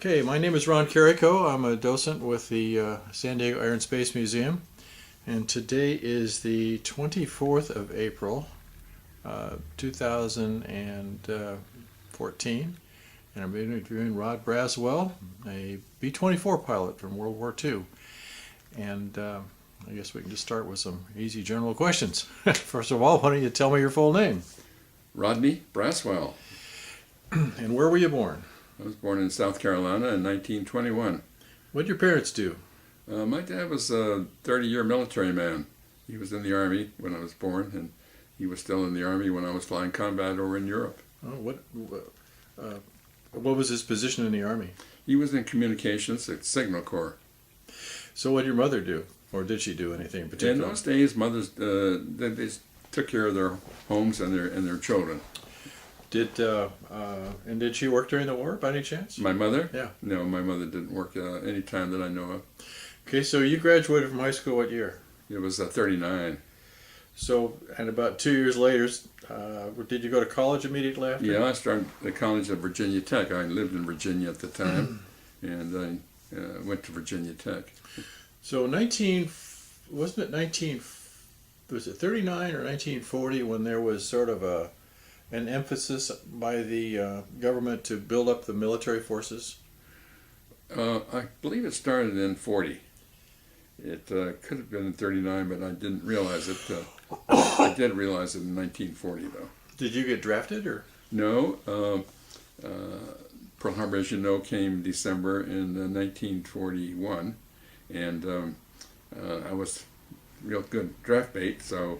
Okay, my name is Ron Carrico. I'm a docent with the San Diego Air and Space Museum, and today is the 24th of April, 2014, and I'm interviewing Rod Braswell, a B-24 pilot from World War II. And I guess we can just start with some easy general questions. First of all, why don't you tell me your full name? Rodney Braswell. And where were you born? I was born in South Carolina in 1921. What did your parents do? My dad was a 30-year military man. He was in the Army when I was born, and he was still in the Army when I was flying combat over in Europe. Oh, what was his position in the Army? He was in communications at Signal Corps. So what did your mother do? Or did she do anything in particular? In those days, mothers they took care of their homes and their children. Did she work during the war by any chance? My mother? Yeah. No, my mother didn't work any time that I know of. Okay, so you graduated from high school what year? It was 39. So, and about 2 years later, did you go to college immediately after? Yeah, I started at college at Virginia Tech. I lived in Virginia at the time, and I went to Virginia Tech. So was it 39 or 1940 when there was sort of an emphasis by the government to build up the military forces? I believe it started in 40. It could have been in 39, but I didn't realize it. I did realize it in 1940, though. Did you get drafted, or? No. Pearl Harbor, as you know, came December in 1941, and I was real good draft bait, so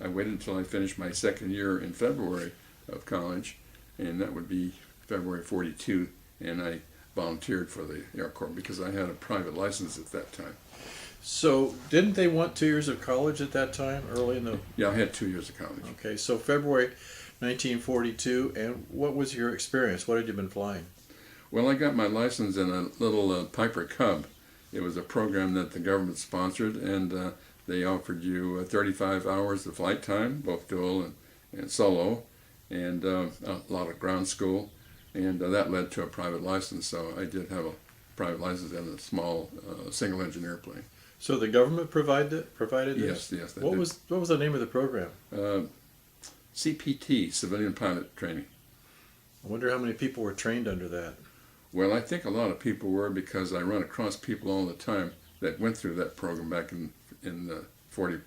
I waited until I finished my second year in February of college, and that would be February 42, and I volunteered for the Air Corps because I had a private license at that time. So didn't they want 2 years of college at that time, early in the... Yeah, I had 2 years of college. Okay, so February 1942, and what was your experience? What had you been flying? Well, I got my license in a little Piper Cub. It was a program that the government sponsored, and they offered you 35 hours of flight time, both dual and solo, and a lot of ground school, and that led to a private license. So I did have a private license in a small single-engine airplane. So the government provided this? Yes. What was the name of the program? CPT, Civilian Pilot Training. I wonder how many people were trained under that. Well, I think a lot of people were, because I run across people all the time that went through that program back in 40.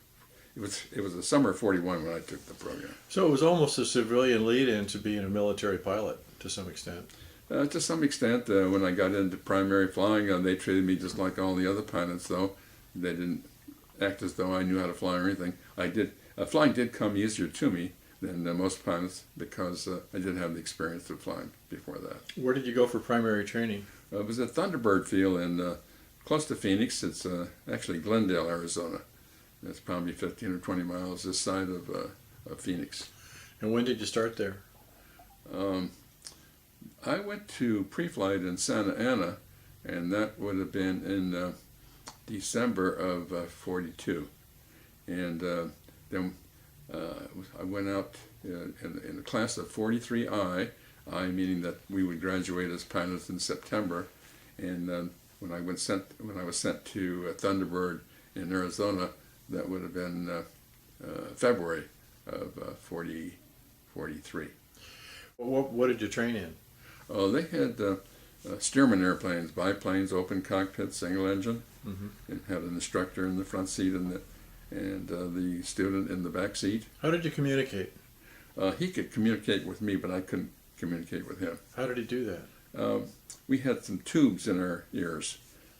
It was the summer of 41 when I took the program. So it was almost a civilian lead-in to being a military pilot to some extent. To some extent, when I got into primary flying, they treated me just like all the other pilots, though. They didn't act as though I knew how to fly or anything. Flying did come easier to me than most pilots because I did have the experience of flying before that. Where did you go for primary training? It was at Thunderbird Field in close to Phoenix. It's actually Glendale, Arizona. It's probably 15 or 20 miles this side of Phoenix. And when did you start there? I went to pre-flight in Santa Ana, and that would have been in December of 42. And then I went out in the class of 43I, I meaning that we would graduate as pilots in September. And when I was sent to Thunderbird in Arizona, that would have been February of 43. What did you train in? They had Stearman airplanes, biplanes, open cockpit, single engine, and had an instructor in the front seat and the student in the back seat. How did you communicate? He could communicate with me, but I couldn't communicate with him. How did he do that? We had some tubes in our ears,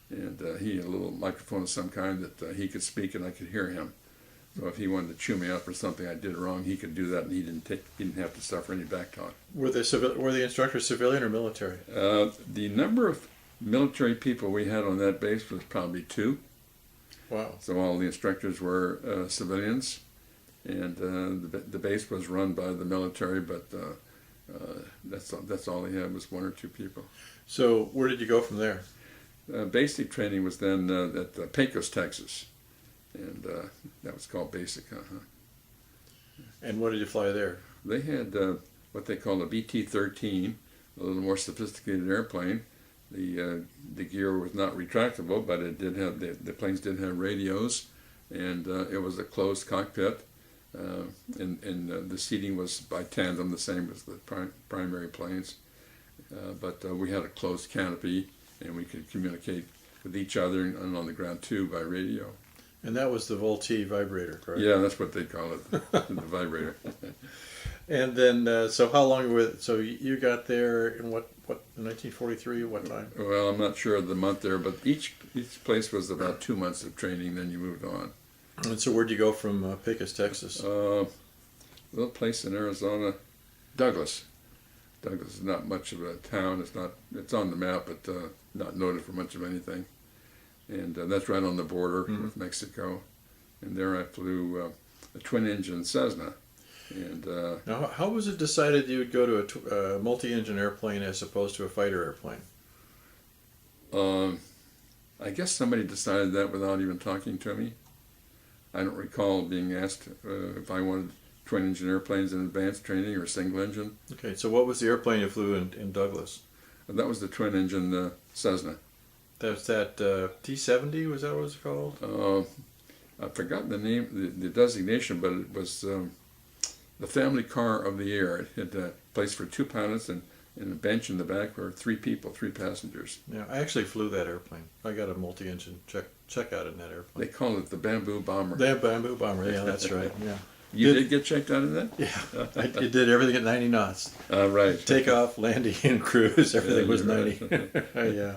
and he had a little microphone of some kind that he could speak and I could hear him. So if he wanted to chew me up or something I did wrong, he could do that, and he didn't have to suffer any back talk. Were the instructors civilian or military? The number of military people we had on that base was probably 2. Wow. So all the instructors were civilians, and the base was run by the military, but that's all they had was 1 or 2 people. So where did you go from there? Basic training was then at Pecos, Texas, and that was called basic. And what did you fly there? They had what they call a BT-13, a little more sophisticated airplane, the gear was not retractable, but it did have the planes did have radios, and it was a closed cockpit, and the seating was by tandem, the same as the primary planes, but we had a closed canopy, and we could communicate with each other and on the ground too by radio. And that was the VULTEE vibrator, correct? Yeah, that's what they call it, the vibrator. And then, so how long were? So you got there in what 1943? What time? Well, I'm not sure of the month there, but each place was about 2 months of training. Then you moved on. And so where'd you go from Pecos, Texas? Little place in Arizona, Douglas. Douglas is not much of a town. It's on the map, but not noted for much of anything. And that's right on the border with Mexico. And there I flew a twin-engine Cessna. And now, how was it decided you would go to a multi-engine airplane as opposed to a fighter airplane? I guess somebody decided that without even talking to me. I don't recall being asked if I wanted twin-engine airplanes in advanced training or single-engine. Okay, so what was the airplane you flew in Douglas? That was the twin-engine Cessna. That's that T-70, was that what it was called? I've forgotten the name, the designation, but it was the family car of the air. It had a place for 2 pilots and a bench in the back for 3 people, 3 passengers. Yeah, I actually flew that airplane. I got a multi-engine check out in that airplane. They call it the Bamboo Bomber. The Bamboo Bomber, yeah, that's right. Yeah. You did get checked out in that? Yeah, it did everything at 90 knots. Right. Takeoff, landing, and cruise, everything was 90. Yeah.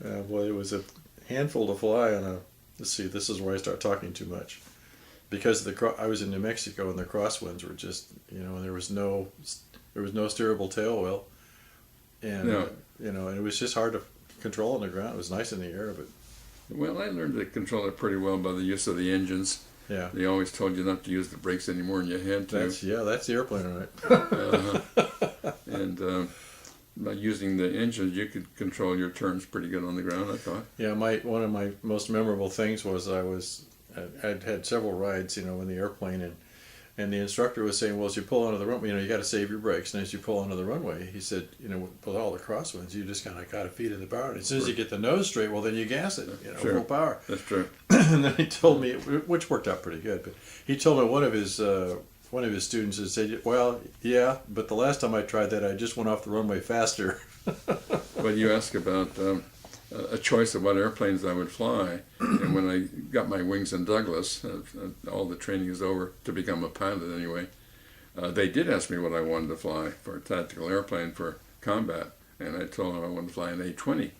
Well, it was a handful to fly on a, let's see, this is where I start talking too much. Because I was in New Mexico and the crosswinds were just, there was no steerable tail wheel. And, and it was just hard to control on the ground. It was nice in the air, but... Well, I learned to control it pretty well by the use of the engines. Yeah. They always told you not to use the brakes anymore than you had to. That's the airplane, right? And by using the engines, you could control your turns pretty good on the ground, I thought. Yeah, one of my most memorable things was I'd had several rides, in the airplane, and the instructor was saying, well, as you pull onto the runway, you got to save your brakes, and as you pull onto the runway, he said, with all the crosswinds, you just kind of got to feet in the power, and as soon as you get the nose straight, well, then you gas it, Sure. full power. That's true. And then he told me, which worked out pretty good, but he told me one of his students had said, well, yeah, but the last time I tried that, I just went off the runway faster. Well, you ask about a choice of what airplanes I would fly, and when I got my wings in Douglas, all the training is over to become a pilot anyway. They did ask me what I wanted to fly for a tactical airplane for combat, and I told them I wanted to fly an A-20.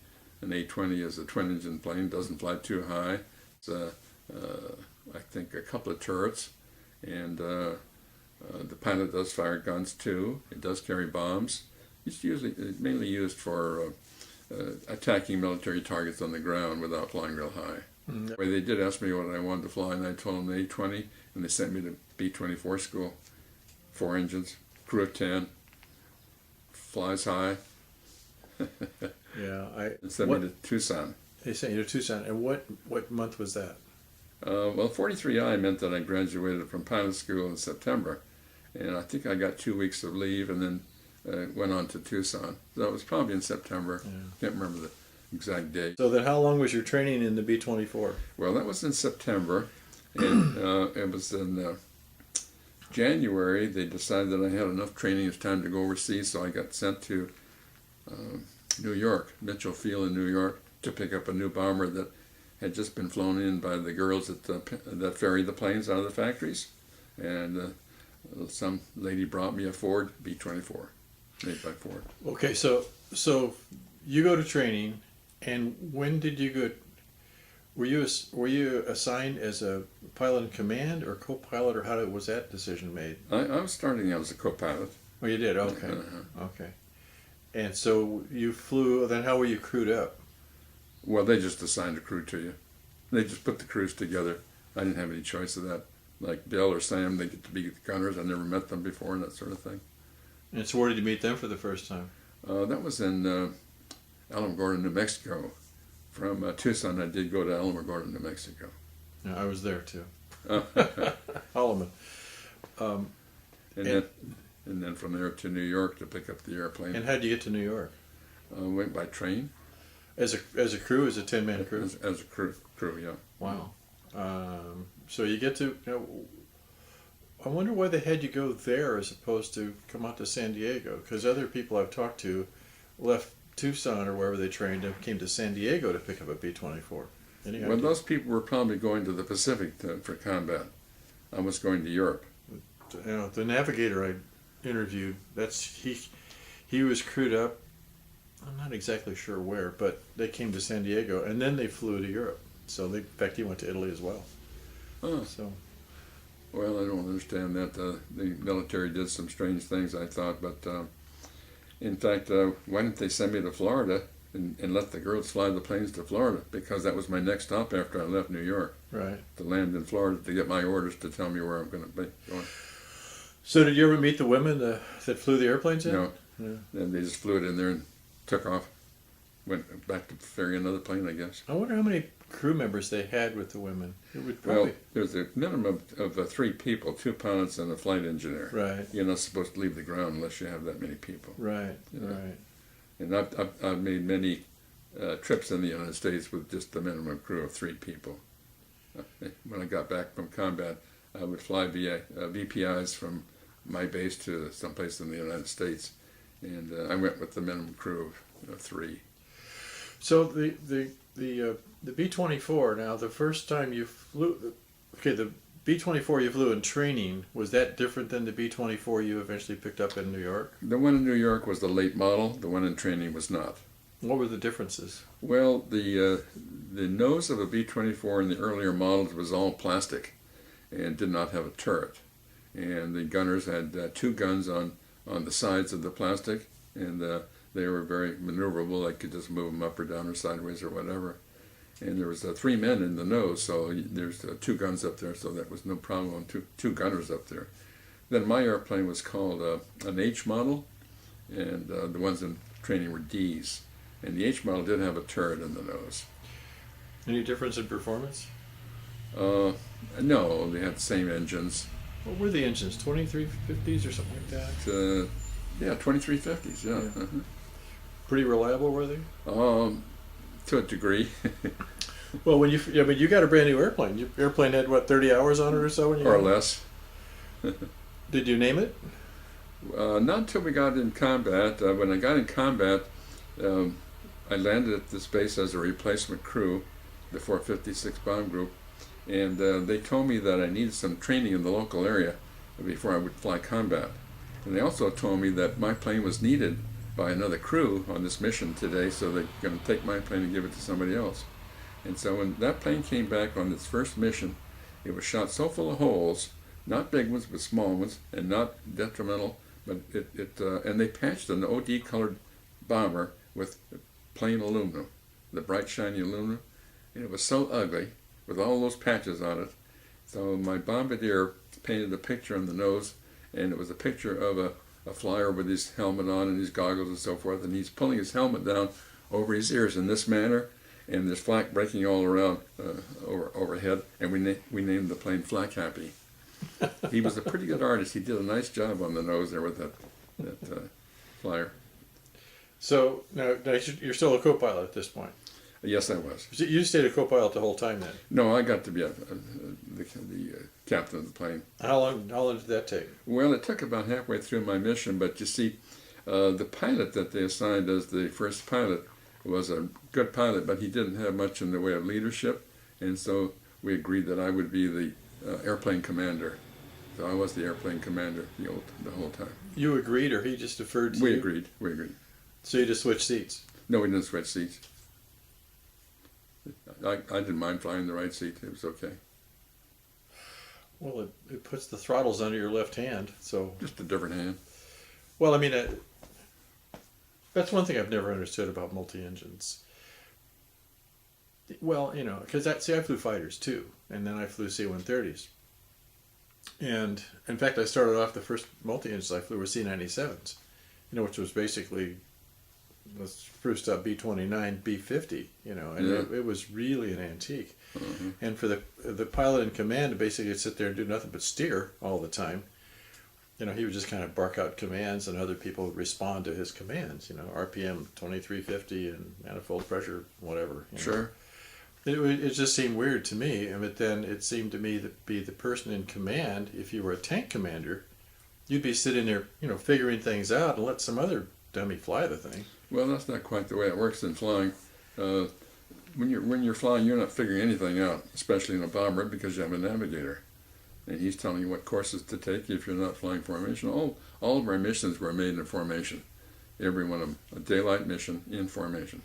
An A-20 is a twin-engine plane, doesn't fly too high. It's I think a couple of turrets, and the pilot does fire guns too. It does carry bombs. It's mainly used for attacking military targets on the ground without flying real high. Mm-hmm. Well, they did ask me what I wanted to fly, and I told them the A-20, and they sent me to B-24 school. 4 engines, crew of 10, flies high. Yeah, And sent me to Tucson. They sent you to Tucson, and what month was that? Well, 43I meant that I graduated from pilot school in September, and I think I got 2 weeks of leave, and then went on to Tucson. So it was probably in September. Yeah. Can't remember the exact date. So then how long was your training in the B-24? Well, that was in September, and it was in January. They decided that I had enough training. It's time to go overseas, so I got sent to New York, Mitchell Field in New York, to pick up a new bomber that had just been flown in by the girls that ferry the planes out of the factories. And some lady brought me a Ford B-24. Made by Ford. Okay, so you go to training, and when did you go? Were you assigned as a pilot in command or co-pilot, or how was that decision made? I was starting out as a co-pilot. Oh, you did. Okay, okay. And so you flew. Then how were you crewed up? Well, they just assigned a crew to you. They just put the crews together. I didn't have any choice of that. Like Bill or Sam, they get to be the gunners. I never met them before and that sort of thing. And so where did you meet them for the first time? That was in Alamogordo, New Mexico. From Tucson, I did go to Alamogordo, New Mexico. Yeah, I was there too. Holloman. And then from there to New York to pick up the airplane. And how did you get to New York? Went by train. As a crew, as a 10-man crew? As a crew, yeah. Wow. So you get to, I wonder why they had you go there as opposed to come out to San Diego, because other people I've talked to left Tucson or wherever they trained and came to San Diego to pick up a B-24. Well, those people were probably going to the Pacific for combat. I was going to Europe. The navigator I interviewed, he was crewed up, I'm not exactly sure where, but they came to San Diego and then they flew to Europe. So in fact, he went to Italy as well. Oh. So, well, I don't understand that. The military did some strange things, I thought, but in fact, why didn't they send me to Florida and let the girls fly the planes to Florida? Because that was my next stop after I left New York. Right. To land in Florida to get my orders to tell me where I'm going to be going. So did you ever meet the women that flew the airplanes in? No. Yeah. Then they just flew it in there and took off. Went back to ferry another plane, I guess. I wonder how many crew members they had with the women. It would probably... Well, there's a minimum of 3 people, 2 pilots and a flight engineer. Right. You're not supposed to leave the ground unless you have that many people. Right, You know? right. And I've made many trips in the United States with just the minimum crew of 3 people. When I got back from combat, I would fly via VPIs from my base to someplace in the United States, and I went with the minimum crew of 3. So the B-24, now the first time you flew, okay, the B-24 you flew in training, was that different than the B-24 you eventually picked up in New York? The one in New York was the late model, the one in training was not. What were the differences? Well, the nose of a B-24 in the earlier models was all plastic and did not have a turret. And the gunners had 2 guns on the sides of the plastic, and they were very maneuverable. They could just move them up or down or sideways or whatever. And there was 3 men in the nose, so there's 2 guns up there, so that was no problem. Two gunners up there. Then my airplane was called an H model, and the ones in training were Ds. And the H model did have a turret in the nose. Any difference in performance? No, they had the same engines. What were the engines? 2350s or something like that? Yeah, 2350s, yeah. Yeah. Pretty reliable, were they? To a degree. Well, when you got a brand new airplane. Your airplane had what, 30 hours on it or so? When you Or got it? less. Did you name it? Not until we got in combat. When I got in combat, I landed at this base as a replacement crew, the 456 bomb group, and they told me that I needed some training in the local area before I would fly combat. And they also told me that my plane was needed by another crew on this mission today, so they're going to take my plane and give it to somebody else. And so when that plane came back on its first mission, it was shot so full of holes, not big ones but small ones, and not detrimental, but and they patched an OD colored bomber with plain aluminum, the bright shiny aluminum, and it was so ugly with all those patches on it. So my bombardier painted a picture on the nose, and it was a picture of a flyer with his helmet on and his goggles and so forth, and he's pulling his helmet down over his ears in this manner, and there's flak breaking all around overhead, and we named the plane Flak Happy. He was a pretty good artist. He did a nice job on the nose there with that flyer. So now you're still a co-pilot at this point. Yes, I was. You stayed a co-pilot the whole time then. No, I got to be the captain of the plane. How long did that take? Well, it took about halfway through my mission, but you see, the pilot that they assigned as the first pilot was a good pilot, but he didn't have much in the way of leadership, and so we agreed that I would be the airplane commander. So I was the airplane commander the whole time. You agreed, or he just deferred to you? We agreed. So you just switched seats? No, we didn't switch seats. I didn't mind flying the right seat. It was okay. Well, it puts the throttles under your left hand, so... Just a different hand. Well, I mean, that's one thing I've never understood about multi-engines. Well, because I flew fighters too, and then I flew C-130s. And, in fact, I started off the first multi-engines I flew were C-97s, which was basically... was spruced up B-29, B-50, and Yeah. it was really an antique. Mm-hmm. And for the pilot in command to basically sit there and do nothing but steer all the time, you know, he would just kind of bark out commands, and other people would respond to his commands. You know, RPM 2350 and manifold pressure, whatever. You know. Sure. It just seemed weird to me, but then it seemed to me to be the person in command. If you were a tank commander, you'd be sitting there, you know, figuring things out and let some other dummy fly the thing. Well, that's not quite the way it works in flying. When you're flying, you're not figuring anything out, especially in a bomber, because you have a navigator, and he's telling you what courses to take if you're not flying formation. All of our missions were made in formation, every one of them, a daylight mission in formation.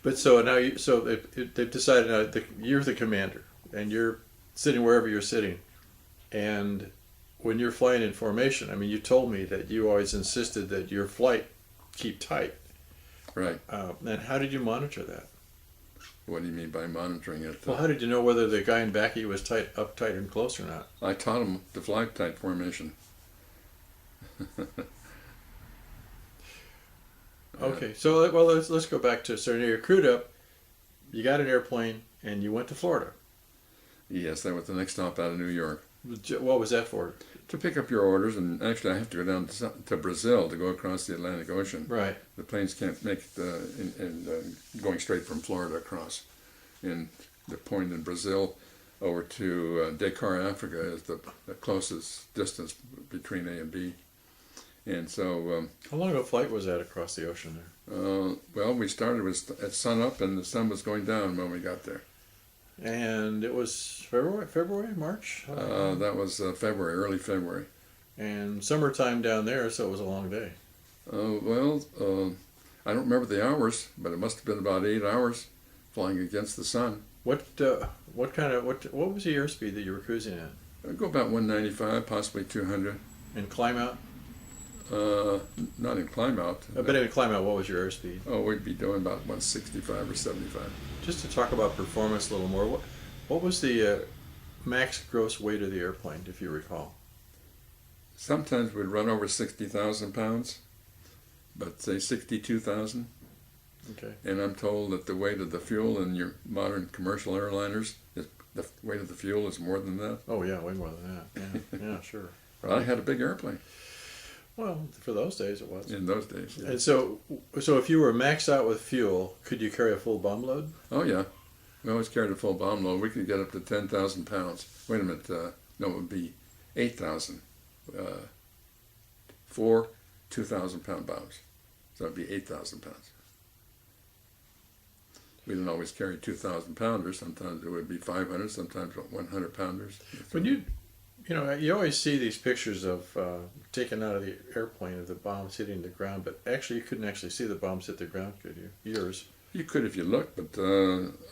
But so now, they've decided now you're the commander, and you're sitting wherever you're sitting, and when you're flying in formation, I mean, you told me that you always insisted that your flight keep tight. Right. And how did you monitor that? What do you mean by monitoring it? Well, how did you know whether the guy in back of you was uptight and close or not? I taught him to fly tight formation. Okay, so well, let's go back to, so you're crewed up, you got an airplane, and you went to Florida. Yes, that was the next stop out of New York. What was that for? To pick up your orders, and actually I have to go down to Brazil to go across the Atlantic Ocean. Right. The planes can't make going straight from Florida across. And the point in Brazil over to Dakar, Africa is the closest distance between A and B. And so... how long of a flight was that across the ocean there? well, we started at sun up, and the sun was going down when we got there. And it was February, March? That was February, early February. And summertime down there, so it was a long day. Well, I don't remember the hours, but it must have been about 8 hours flying against the sun. What was the airspeed that you were cruising at? I'd go about 195, possibly 200. And climb out? Not in climb out. But in climb out, what was your airspeed? Oh, we'd be doing about 165 or 75. Just to talk about performance a little more, what was the max gross weight of the airplane, if you recall? Sometimes we'd run over 60,000 pounds, but say 62,000. Okay. And I'm told that the weight of the fuel in your modern commercial airliners, the weight of the fuel is more than that. Oh yeah, way more than that. Yeah, yeah, sure. Well, I had a big airplane. Well, for those days it was. In those days, yeah. And so if you were maxed out with fuel, could you carry a full bomb load? Oh, yeah. We always carried a full bomb load. We could get up to 10,000 pounds. Wait a minute. No, it would be 8,000. 4 2,000-pound bombs. So it would be 8,000 pounds. We didn't always carry 2,000-pounders. Sometimes it would be 500, sometimes 100-pounders. When you always see these pictures of taken out of the airplane of the bombs hitting the ground, but actually you couldn't actually see the bombs hit the ground, could you? Yours. You could if you looked, but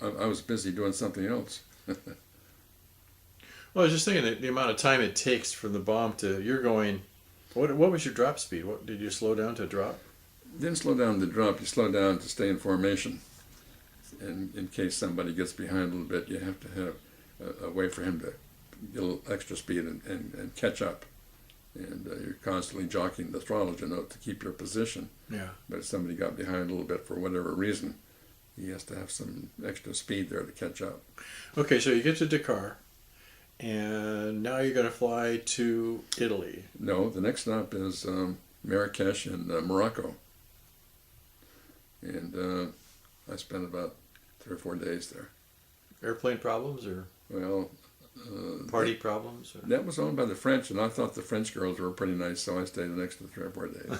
I was busy doing something else. Well, I was just thinking that the amount of time it takes from the bomb to you're going. What was your drop speed? What did you slow down to drop? Didn't slow down to drop. You slow down to stay in formation. And in case somebody gets behind a little bit, you have to have a way for him to get a little extra speed and catch up. And you're constantly jockeying the throttle, to keep your position. Yeah. But if somebody got behind a little bit for whatever reason, he has to have some extra speed there to catch up. Okay, so you get to Dakar, and now you're going to fly to Italy. No, the next stop is Marakesh in Morocco. And I spent about 3 or 4 days there. Airplane problems or Well, party problems? Or? that was owned by the French, and I thought the French girls were pretty nice, so I stayed an extra 3 or 4 days.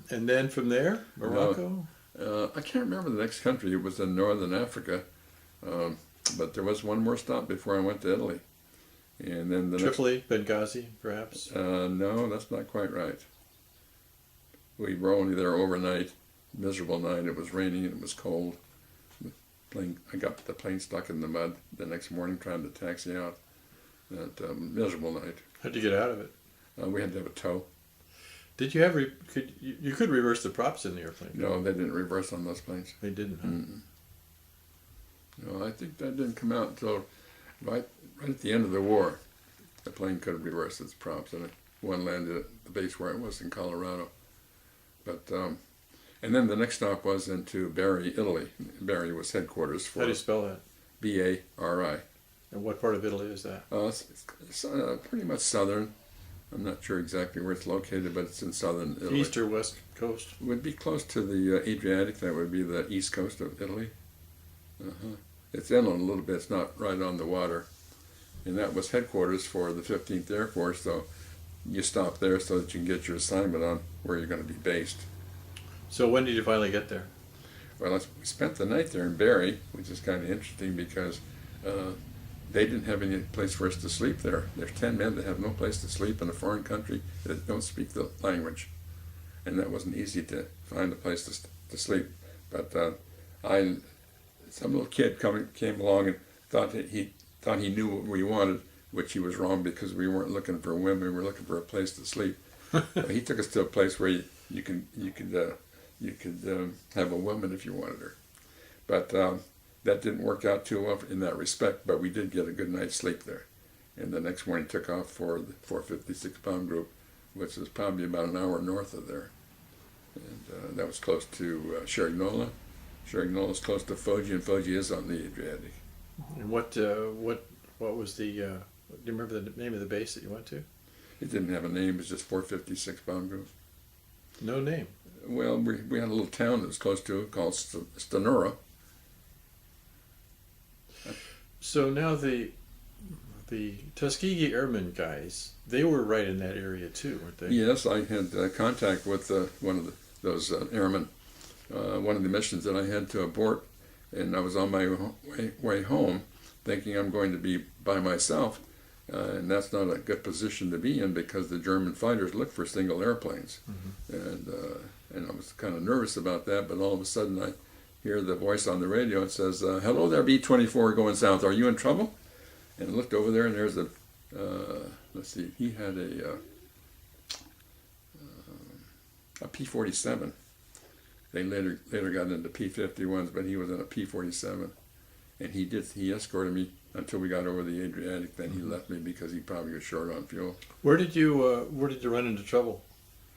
And then from there, Morocco? I can't remember the next country. It was in northern Africa. But there was one more stop before I went to Italy. And then the Tripoli, Benghazi, perhaps? No, that's not quite right. We were only there overnight. Miserable night. It was raining and it was cold. I got the plane stuck in the mud the next morning trying to taxi out. That miserable night. How'd you get out of it? We had to have a tow. Did you have you could reverse the props in the airplane? No, they didn't reverse on those planes. They didn't. Huh? Mm-mm. No, I think that didn't come out until right at the end of the war. The plane could have reversed its props, and one landed at the base where it was in Colorado. But and then the next stop was into Bari, Italy. Bari was headquarters for. How do you spell that? B-A-R-I. And what part of Italy is that? It's pretty much southern. I'm not sure exactly where it's located, but it's in southern Italy. East or west coast? It would be close to the Adriatic. That would be the east coast of Italy. It's inland a little bit. It's not right on the water. And that was headquarters for the 15th Air Force, so you stop there so that you can get your assignment on where you're going to be based. So when did you finally get there? Well, we spent the night there in Bari, which is kind of interesting because they didn't have any place for us to sleep there. There's 10 men that have no place to sleep in a foreign country that don't speak the language. And that wasn't easy to find a place to sleep. But some little kid came along and thought he knew what we wanted, which he was wrong because we weren't looking for women, we were looking for a place to sleep. He took us to a place where you could have a woman if you wanted her. But that didn't work out too well in that respect, but we did get a good night's sleep there. And the next morning took off for the 456 bomb group, which is probably about an hour north of there. And that was close to Cerignola. Cerignola is close to Foggia, and Foggia is on the Adriatic. And what was the, do you remember the name of the base that you went to? It didn't have a name, it was just 456 bomb group. No name? Well, we had a little town that was close to it called Stanura. So now the Tuskegee Airmen guys, they were right in that area too, weren't they? Yes, I had contact with one of those airmen, one of the missions that I had to abort, and I was on my way home thinking I'm going to be by myself, and that's not a good position to be in because the German fighters look for single airplanes. And I was kind of nervous about that, but all of a sudden I hear the voice on the radio. It says, "Hello there, B-24 going south. Are you in trouble?" And I looked over there, and there's a, let's see, he had a P-47. They later got into P-51s, but he was in a P-47. And he escorted me until we got over the Adriatic. Then he left me because he probably was short on fuel. Where did you run into trouble?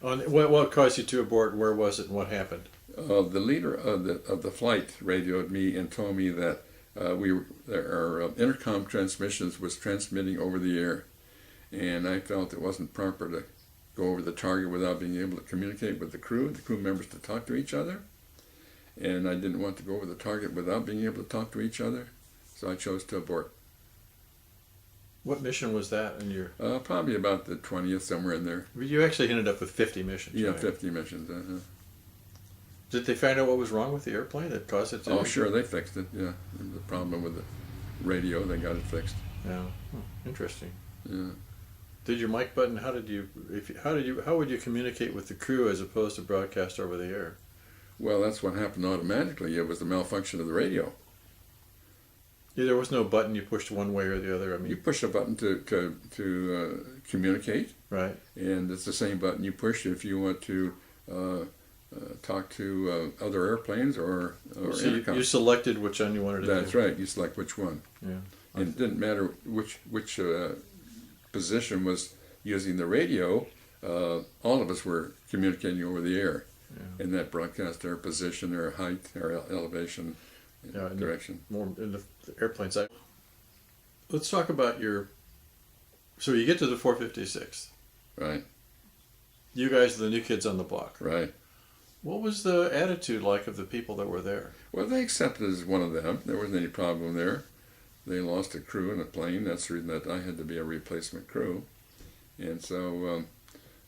What caused you to abort? Where was it, and what happened? The leader of the flight radioed me and told me that our intercom transmissions was transmitting over the air, and I felt it wasn't proper to go over the target without being able to communicate with the crew members to talk to each other, and I didn't want to go over the target without being able to talk to each other, so I chose to abort. What mission was that in your... Probably about the 20th, somewhere in there. You actually ended up with 50 missions, Yeah, right? 50 missions. Did they find out what was wrong with the airplane that caused it to... Oh, sure, they fixed it, yeah. The problem with the radio, they got it fixed. Yeah, interesting. Yeah. Did your mic button, how would you communicate with the crew as opposed to broadcast over the air? Well, that's what happened automatically. It was the malfunction of the radio. Yeah, there was no button you pushed one way or the other. I mean, You push a button to communicate, right? and it's the same button you push if you want to talk to other airplanes or So intercom. you selected which one you wanted to do. That's right. You select which one. Yeah. And it didn't matter which position was using the radio. All of us were communicating over the air, and that broadcast our position, our height, our elevation, direction. More in the airplane side. Let's talk about so you get to the 456. Right. You guys are the new kids on the block. Right. What was the attitude like of the people that were there? Well, they accepted as one of them. There wasn't any problem there. They lost a crew in a plane. That's the reason that I had to be a replacement crew. And so,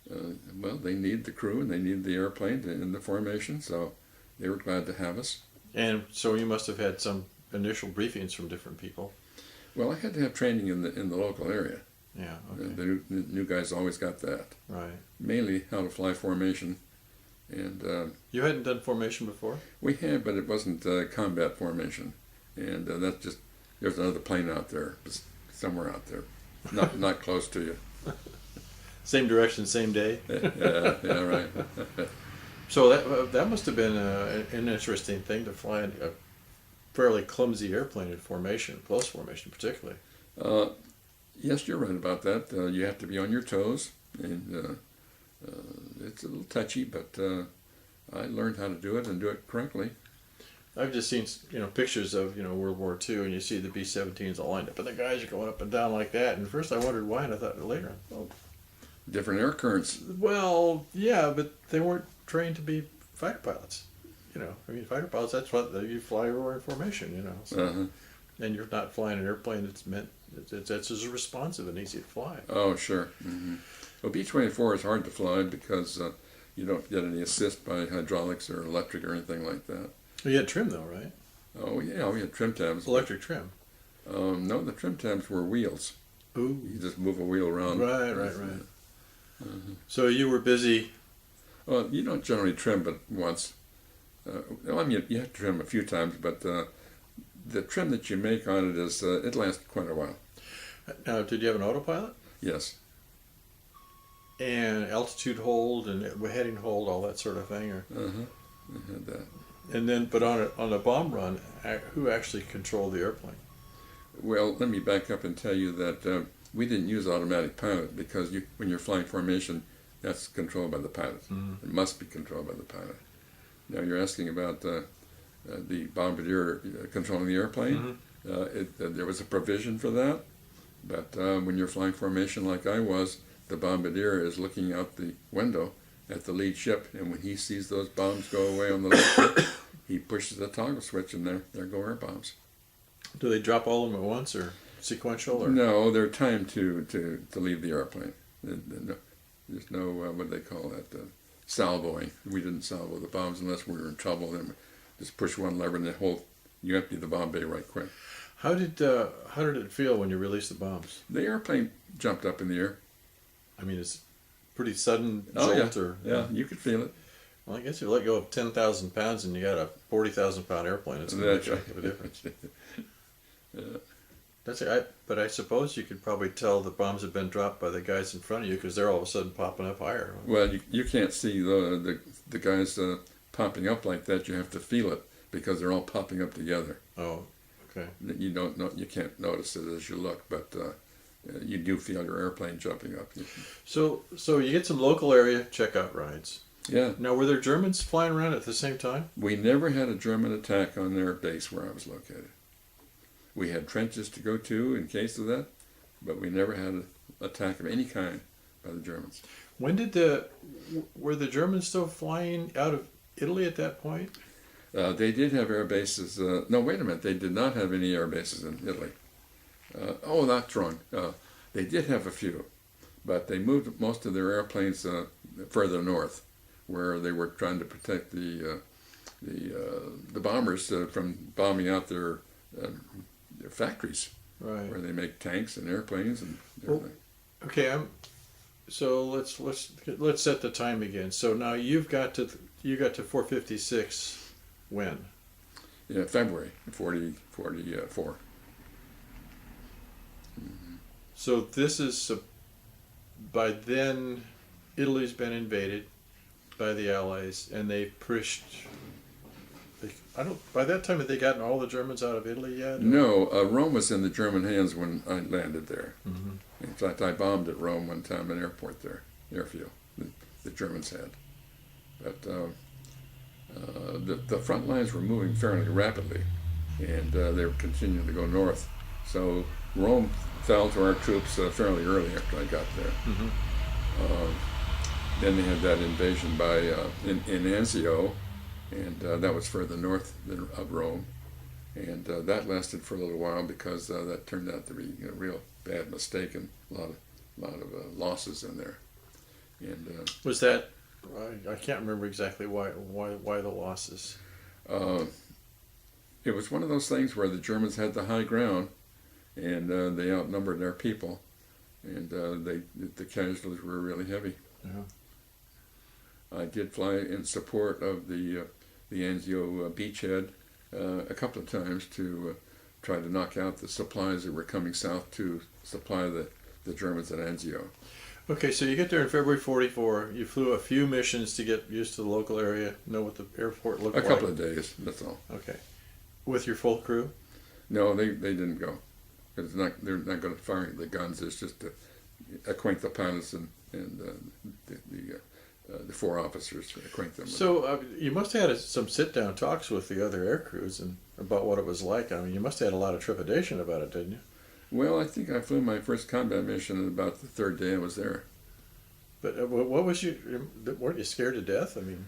well, they need the crew and they need the airplane in the formation, so they were glad to have us. And so you must have had some initial briefings from different people. Well, I had to have training in the local area. Yeah, okay. The new guys always got that. Right. Mainly how to fly formation. And You hadn't done formation before? we had, but it wasn't combat formation. And that's just, there's another plane out there, just somewhere out there, not close to you. Same direction, same day? Yeah, right. So that must have been an interesting thing to fly a fairly clumsy airplane in formation, close formation particularly. Yes, you're right about that. You have to be on your toes, and it's a little touchy, but I learned how to do it and do it correctly. I've just seen, pictures of, World War II, and you see the B-17s all lined up, and the guys are going up and down like that. And first I wondered why, and I thought later, oh, Different air currents. well, yeah, but they weren't trained to be fighter pilots. Fighter pilots, that's what you fly over in formation, So, Uh-huh. and you're not flying an airplane that's as responsive and easy to fly. Oh, sure. Mm-hmm. Well, B-24 is hard to fly because you don't get any assist by hydraulics or electric or anything like that. You had trim though, right? Oh, yeah, we had trim tabs. Electric trim. No, the trim tabs were wheels. Ooh. You just move a wheel around. Right. So you were busy. Well, you don't generally trim but once. You have to trim a few times, but the trim that you make on it is, it lasts quite a while. Now, did you have an autopilot? Yes. And altitude hold and heading hold, all that sort of thing? Or... Uh-huh. I had that. And then, but on a bomb run, who actually controlled the airplane? Well, let me back up and tell you that we didn't use automatic pilot because when you're flying formation, that's controlled by the pilot. Mm-hmm. It must be controlled by the pilot. Now, you're asking about the bombardier controlling the airplane. Mm-hmm. There was a provision for that, but when you're flying formation like I was, the bombardier is looking out the window at the lead ship, and when he sees those bombs go away on the lead ship, he pushes the toggle switch, and there go air bombs. Do they drop all of them at once, or sequential? Or? No, they're timed to leave the airplane. There's no, what do they call that, salvoing. We didn't salvo the bombs unless we were in trouble. Then just push one lever and you empty the bomb bay right quick. How did it feel when you released the bombs? The airplane jumped up in the air. I mean, it's pretty sudden jolt. Yeah, you could feel it. Well, I guess if you let go of 10,000 pounds and you got a 40,000 pound airplane, it's going to make a heck of a difference. Yeah. But I suppose you could probably tell the bombs have been dropped by the guys in front of you because they're all of a sudden popping up higher. Well, you can't see the guys popping up like that. You have to feel it because they're all popping up together. Oh, okay. You don't know, you can't notice it as you look, but you do feel your airplane jumping up. So you get some local area checkout rides. Yeah. Now, were there Germans flying around at the same time? We never had a German attack on their base where I was located. We had trenches to go to in case of that, but we never had an attack of any kind by the Germans. When were the Germans still flying out of Italy at that point? They did have air bases. No, wait a minute. They did not have any air bases in Italy. Oh, that's wrong. They did have a few, but they moved most of their airplanes further north, where they were trying to protect the bombers from bombing out their factories, Right. where they make tanks and airplanes and everything. Okay, so let's set the time again. So now you got to 456 when? Yeah, February 44. So this is by then Italy's been invaded by the Allies, and they pushed. By that time, had they gotten all the Germans out of Italy yet? No, Rome was in the German hands when I landed there. Mm-hmm. In fact, I bombed at Rome one time, an airport there, airfield, the Germans had. But the front lines were moving fairly rapidly, and they were continuing to go north. So Rome fell to our troops fairly early after I got there. Mm-hmm. Then they had that invasion by in ANZIO, and that was further north of Rome, and that lasted for a little while because that turned out to be a real bad mistake and a lot of losses in there. And Was that? I can't remember exactly why the losses. It was one of those things where the Germans had the high ground, and they outnumbered their people, and the casualties were really heavy. Yeah. I did fly in support of the ANZIO beachhead a couple of times to try to knock out the supplies that were coming south to supply the Germans at ANZIO. Okay, so you get there in February 44. You flew a few missions to get used to the local area, know what the airport looked like. A couple of days, that's all. Okay. With your full crew? No, they didn't go. It's not, they're not going to fire the guns. It's just to acquaint the pilots and the the 4 officers acquaint them. So you must have had some sit-down talks with the other air crews and about what it was like. I mean, you must have had a lot of trepidation about it, didn't you? Well, I think I flew my first combat mission about the 3rd day I was there. But what was weren't you scared to death? I mean...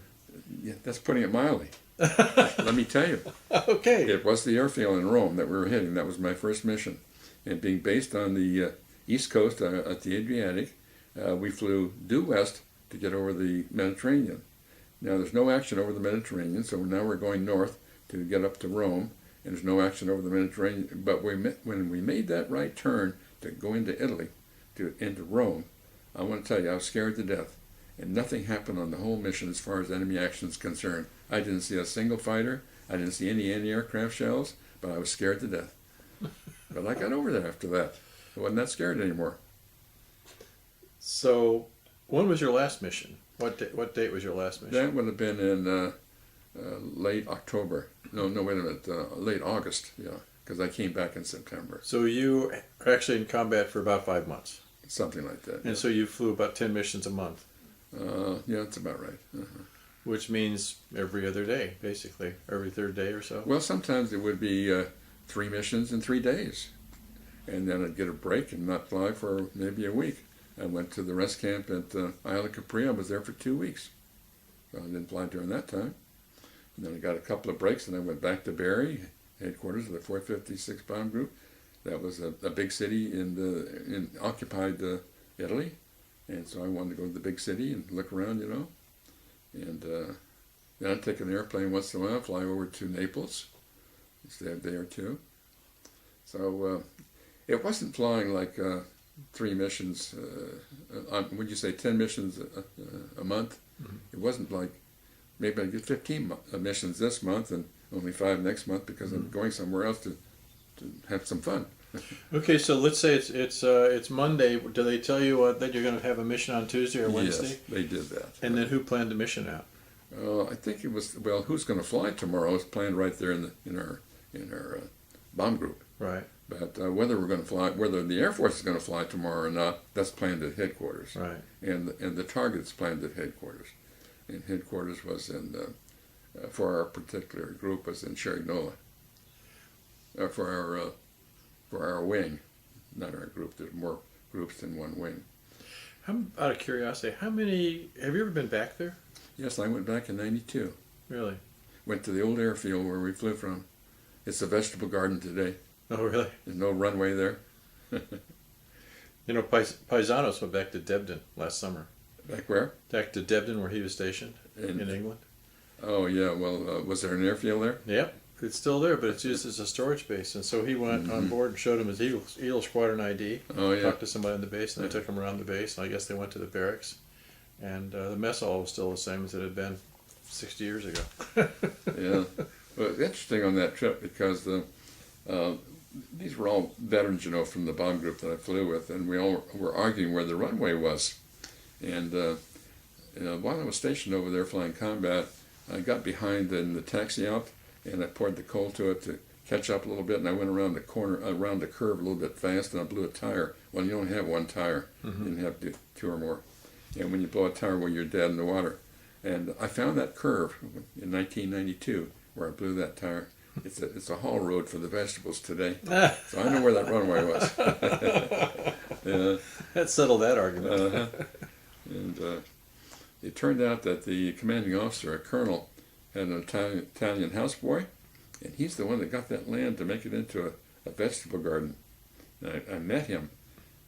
Yeah, that's putting it mildly. Let me tell you. Okay. It was the airfield in Rome that we were hitting. That was my first mission. And being based on the east coast at the Adriatic, we flew due west to get over the Mediterranean. Now, there's no action over the Mediterranean, so now we're going north to get up to Rome, and there's no action over the Mediterranean. But when we made that right turn to go into Italy, into Rome, I want to tell you, I was scared to death. And nothing happened on the whole mission as far as enemy action is concerned. I didn't see a single fighter. I didn't see any anti-aircraft shells, but I was scared to death. But I got over that after that. I wasn't that scared anymore. So, when was your last mission? What date was your last mission? That would have been in late October. No, wait a minute. Late August, yeah, because I came back in September. So you were actually in combat for about 5 months. Something like that. And yeah. so you flew about 10 missions a month. Yeah, that's about right. Uh-huh. Which means every other day, basically. Every 3rd day or so. Well, sometimes it would be 3 missions in 3 days. And then I'd get a break and not fly for maybe a week. I went to the rest camp at Isle of Capri. I was there for 2 weeks. So I didn't fly during that time. And then I got a couple of breaks and I went back to Bari, headquarters of the 456 Bomb Group. That was a big city in occupied Italy. And so I wanted to go to the big city and look around, you know. And then I'd take an airplane once in a while, fly over to Naples, stay a day or 2. So it wasn't flying like 3 missions, would you say 10 missions a month? Mm-hmm. It wasn't like, maybe I get 15 missions this month and only 5 next month because I'm going somewhere else to have some fun. Okay, so let's say it's Monday. Do they tell you that you're going to have a mission on Tuesday or Wednesday? Yes, they did that. And then who planned the mission out? I think it was, well, who's going to fly tomorrow is planned right there in our bomb group. Right. But whether we're going to fly, whether the Air Force is going to fly tomorrow or not, that's planned at headquarters. Right. And the target's planned at headquarters. And headquarters was for our particular group was in Sherignola. For our wing, not our group. There's more groups than one wing. Out of curiosity, have you ever been back there? Yes, I went back in '92. Really? Went to the old airfield where we flew from. It's a vegetable garden today. Oh, really? There's no runway there. You know, Paisanos went back to Debden last summer. Back where? Back to Debden, where he was stationed in England. Oh, yeah. Well, was there an airfield there? Yep. It's still there, but it's used as a storage base. And so he went on board and showed him his Eagle Squadron ID. Oh, yeah. Talked to somebody on the base, and they took him around the base. And I guess they went to the barracks. And the mess hall was still the same as it had been 60 years ago. Yeah. Well, it's interesting on that trip because these were all veterans, you know, from the bomb group that I flew with, and we all were arguing where the runway was. And while I was stationed over there flying combat, I got behind in the taxi out, and I poured the coal to it to catch up a little bit, and I went around the corner, around the curve a little bit fast, and I blew a tire. Well, you only have one tire. Mm-hmm. You didn't have to do 2 or more. And when you blow a tire, well, you're dead in the water. And I found that curve in 1992 where I blew that tire. It's a haul road for the vegetables today. So I know where that runway was. Yeah. That settled that argument. And it turned out that the commanding officer, a colonel, had an Italian houseboy, and he's the one that got that land to make it into a vegetable garden. And I met him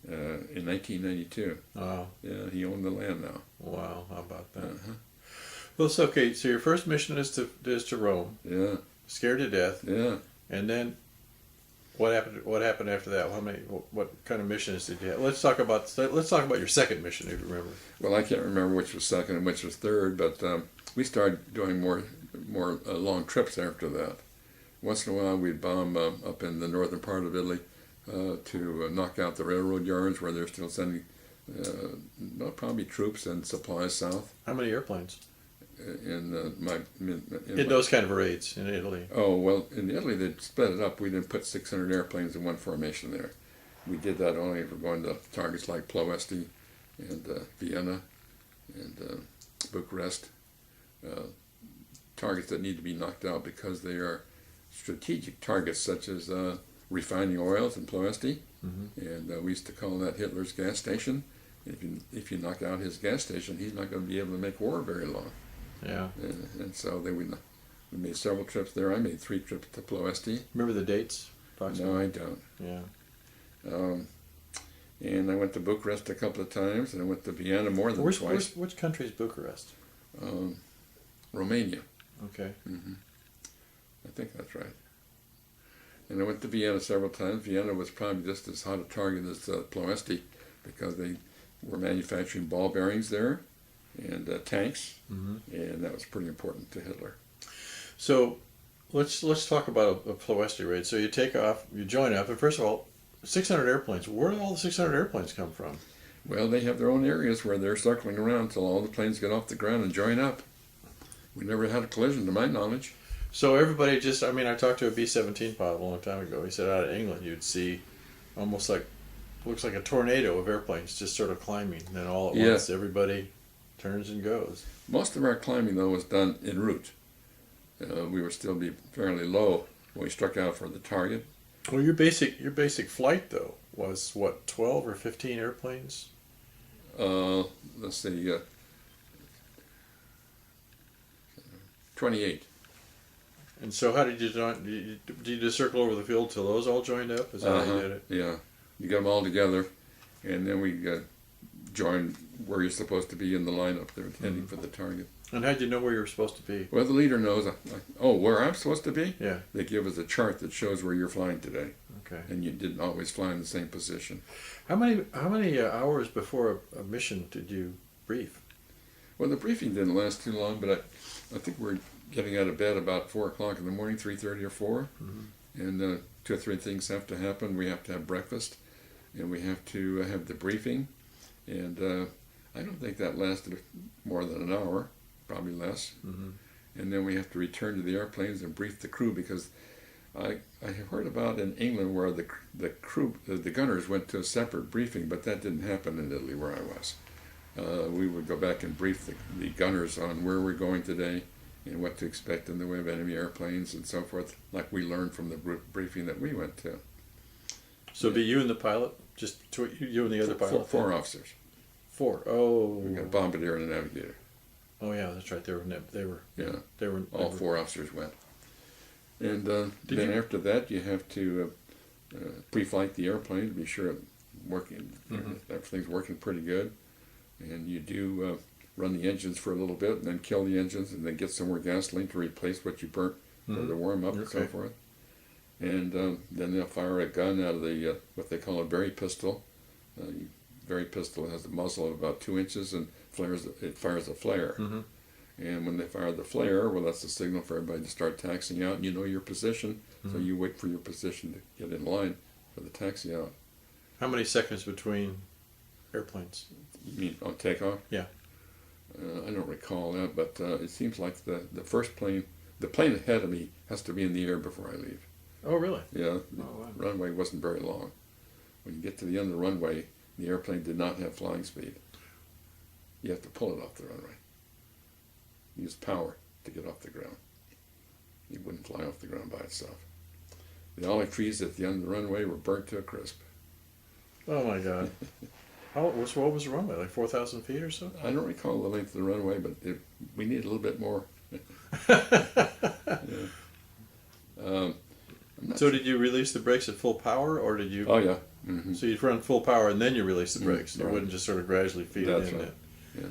in 1992. Wow. Yeah, he owned the land now. Wow, how about that? Well, it's okay. So your first mission is to Rome. Yeah. Scared to death. Yeah. And then what happened after that? What kind of missions did you have? Let's talk about your second mission, if you remember. Well, I can't remember which was second and which was third, but we started doing more long trips after that. Once in a while, we'd bomb up in the northern part of Italy to knock out the railroad yards where they're still sending probably troops and supplies south. How many airplanes? In those kind of raids in Italy. Oh, well, in Italy they split it up. We didn't put 600 airplanes in one formation there. We did that only for going to targets like Ploesti and Vienna and Bucharest, targets that need to be knocked out because they are strategic targets, such as refining oils in Ploesti, and we used to call that Hitler's gas station. If you knock out his gas station, he's not going to be able to make war very long. Yeah. And so we made several trips there. I made 3 trips to Ploesti. Remember the dates? No, I don't. Yeah. And I went to Bucharest a couple of times, and I went to Vienna more than twice. Which country is Bucharest? Romania. Okay. I think that's right. And I went to Vienna several times. Vienna was probably just as hot a target as Ploesti, because they were manufacturing ball bearings there and tanks, and that was pretty important to Hitler. So let's talk about a Ploesti raid. So you take off, you join up, and first of all, 600 airplanes. Where do all the 600 airplanes come from? Well, they have their own areas where they're circling around until all the planes get off the ground and join up. We never had a collision, to my knowledge. So everybody just, I mean, I talked to a B-17 pilot a long time ago. He said out of England you'd see almost like, looks like a tornado of airplanes just sort of climbing. And then all at once everybody turns and goes. Most of our climbing, though, was done en route. We would still be fairly low when we struck out for the target. Well, your basic flight, though, was what, 12 or 15 airplanes? Let's see, 28. And so how did you did you just circle over the field till those all joined up? Is that how you did it? Yeah, you got them all together, and then we joined where you're supposed to be in the lineup. They're heading for the target. And how'd you know where you were supposed to be? Well, the leader knows, where I'm supposed to be? Yeah. They give us a chart that shows where you're flying today. Okay. And you didn't always fly in the same position. How many hours before a mission did you brief? Well, the briefing didn't last too long, but I think we're getting out of bed about 4 o'clock in the morning, 3:30 or 4. And 2 or 3 things have to happen. We have to have breakfast, and we have to have the briefing. And I don't think that lasted more than an hour. Probably less, and then we have to return to the airplanes and brief the crew, because I have heard about in England where the crew, the gunners went to a separate briefing, but that didn't happen in Italy where I was. We would go back and brief the gunners on where we're going today and what to expect in the way of enemy airplanes and so forth, like we learned from the briefing that we went to. So be you and the pilot, just you and the other pilot. 4 officers. 4. Oh. We got a bombardier and a navigator. Oh yeah, that's right. They were all 4 officers went. And then after that, you have to pre-flight the airplane to be sure everything's working pretty good. And you do run the engines for a little bit, and then kill the engines, and then get some more gasoline to replace what you burnt for the warm-up and so forth. And then they'll fire a gun out of the what they call a Bari pistol. Bari pistol has a muzzle of about 2 inches, and it fires a flare. And when they fire the flare, well, that's the signal for everybody to start taxiing out, and you know your position, so you wait for your position to get in line for the taxi out. How many seconds between airplanes? You mean on takeoff? Yeah. I don't recall that, but it seems like the first plane, the plane ahead of me has to be in the air before I leave. Oh, really? Yeah, the runway wasn't very long. When you get to the end of the runway, the airplane did not have flying speed. You have to pull it off the runway. Use power to get off the ground. It wouldn't fly off the ground by itself. The olive trees at the end of the runway were burnt to a crisp. Oh my God. What was the runway, like 4,000 feet or so? I don't recall the length of the runway, but we need a little bit more. So did you release the brakes at full power, or did you? Oh yeah. So you'd run full power and then you release the brakes. You right. wouldn't just sort of gradually feed it in. Right. Yeah.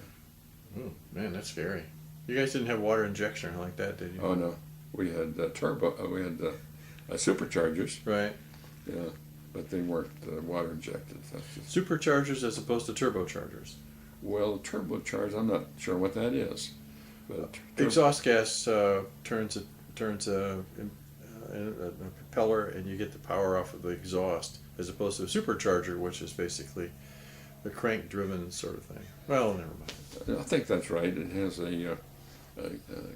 Oh man, that's scary. You guys didn't have water injection or anything like that, did you? Oh no, we had we had superchargers. Right. Yeah, but they weren't water injected. Superchargers as opposed to turbochargers. Well, turbocharged, I'm not sure what that is. But exhaust gas turns a propeller, and you get the power off of the exhaust, as opposed to a supercharger, which is basically the crank-driven sort of thing. Well, never mind. I think that's right. It has a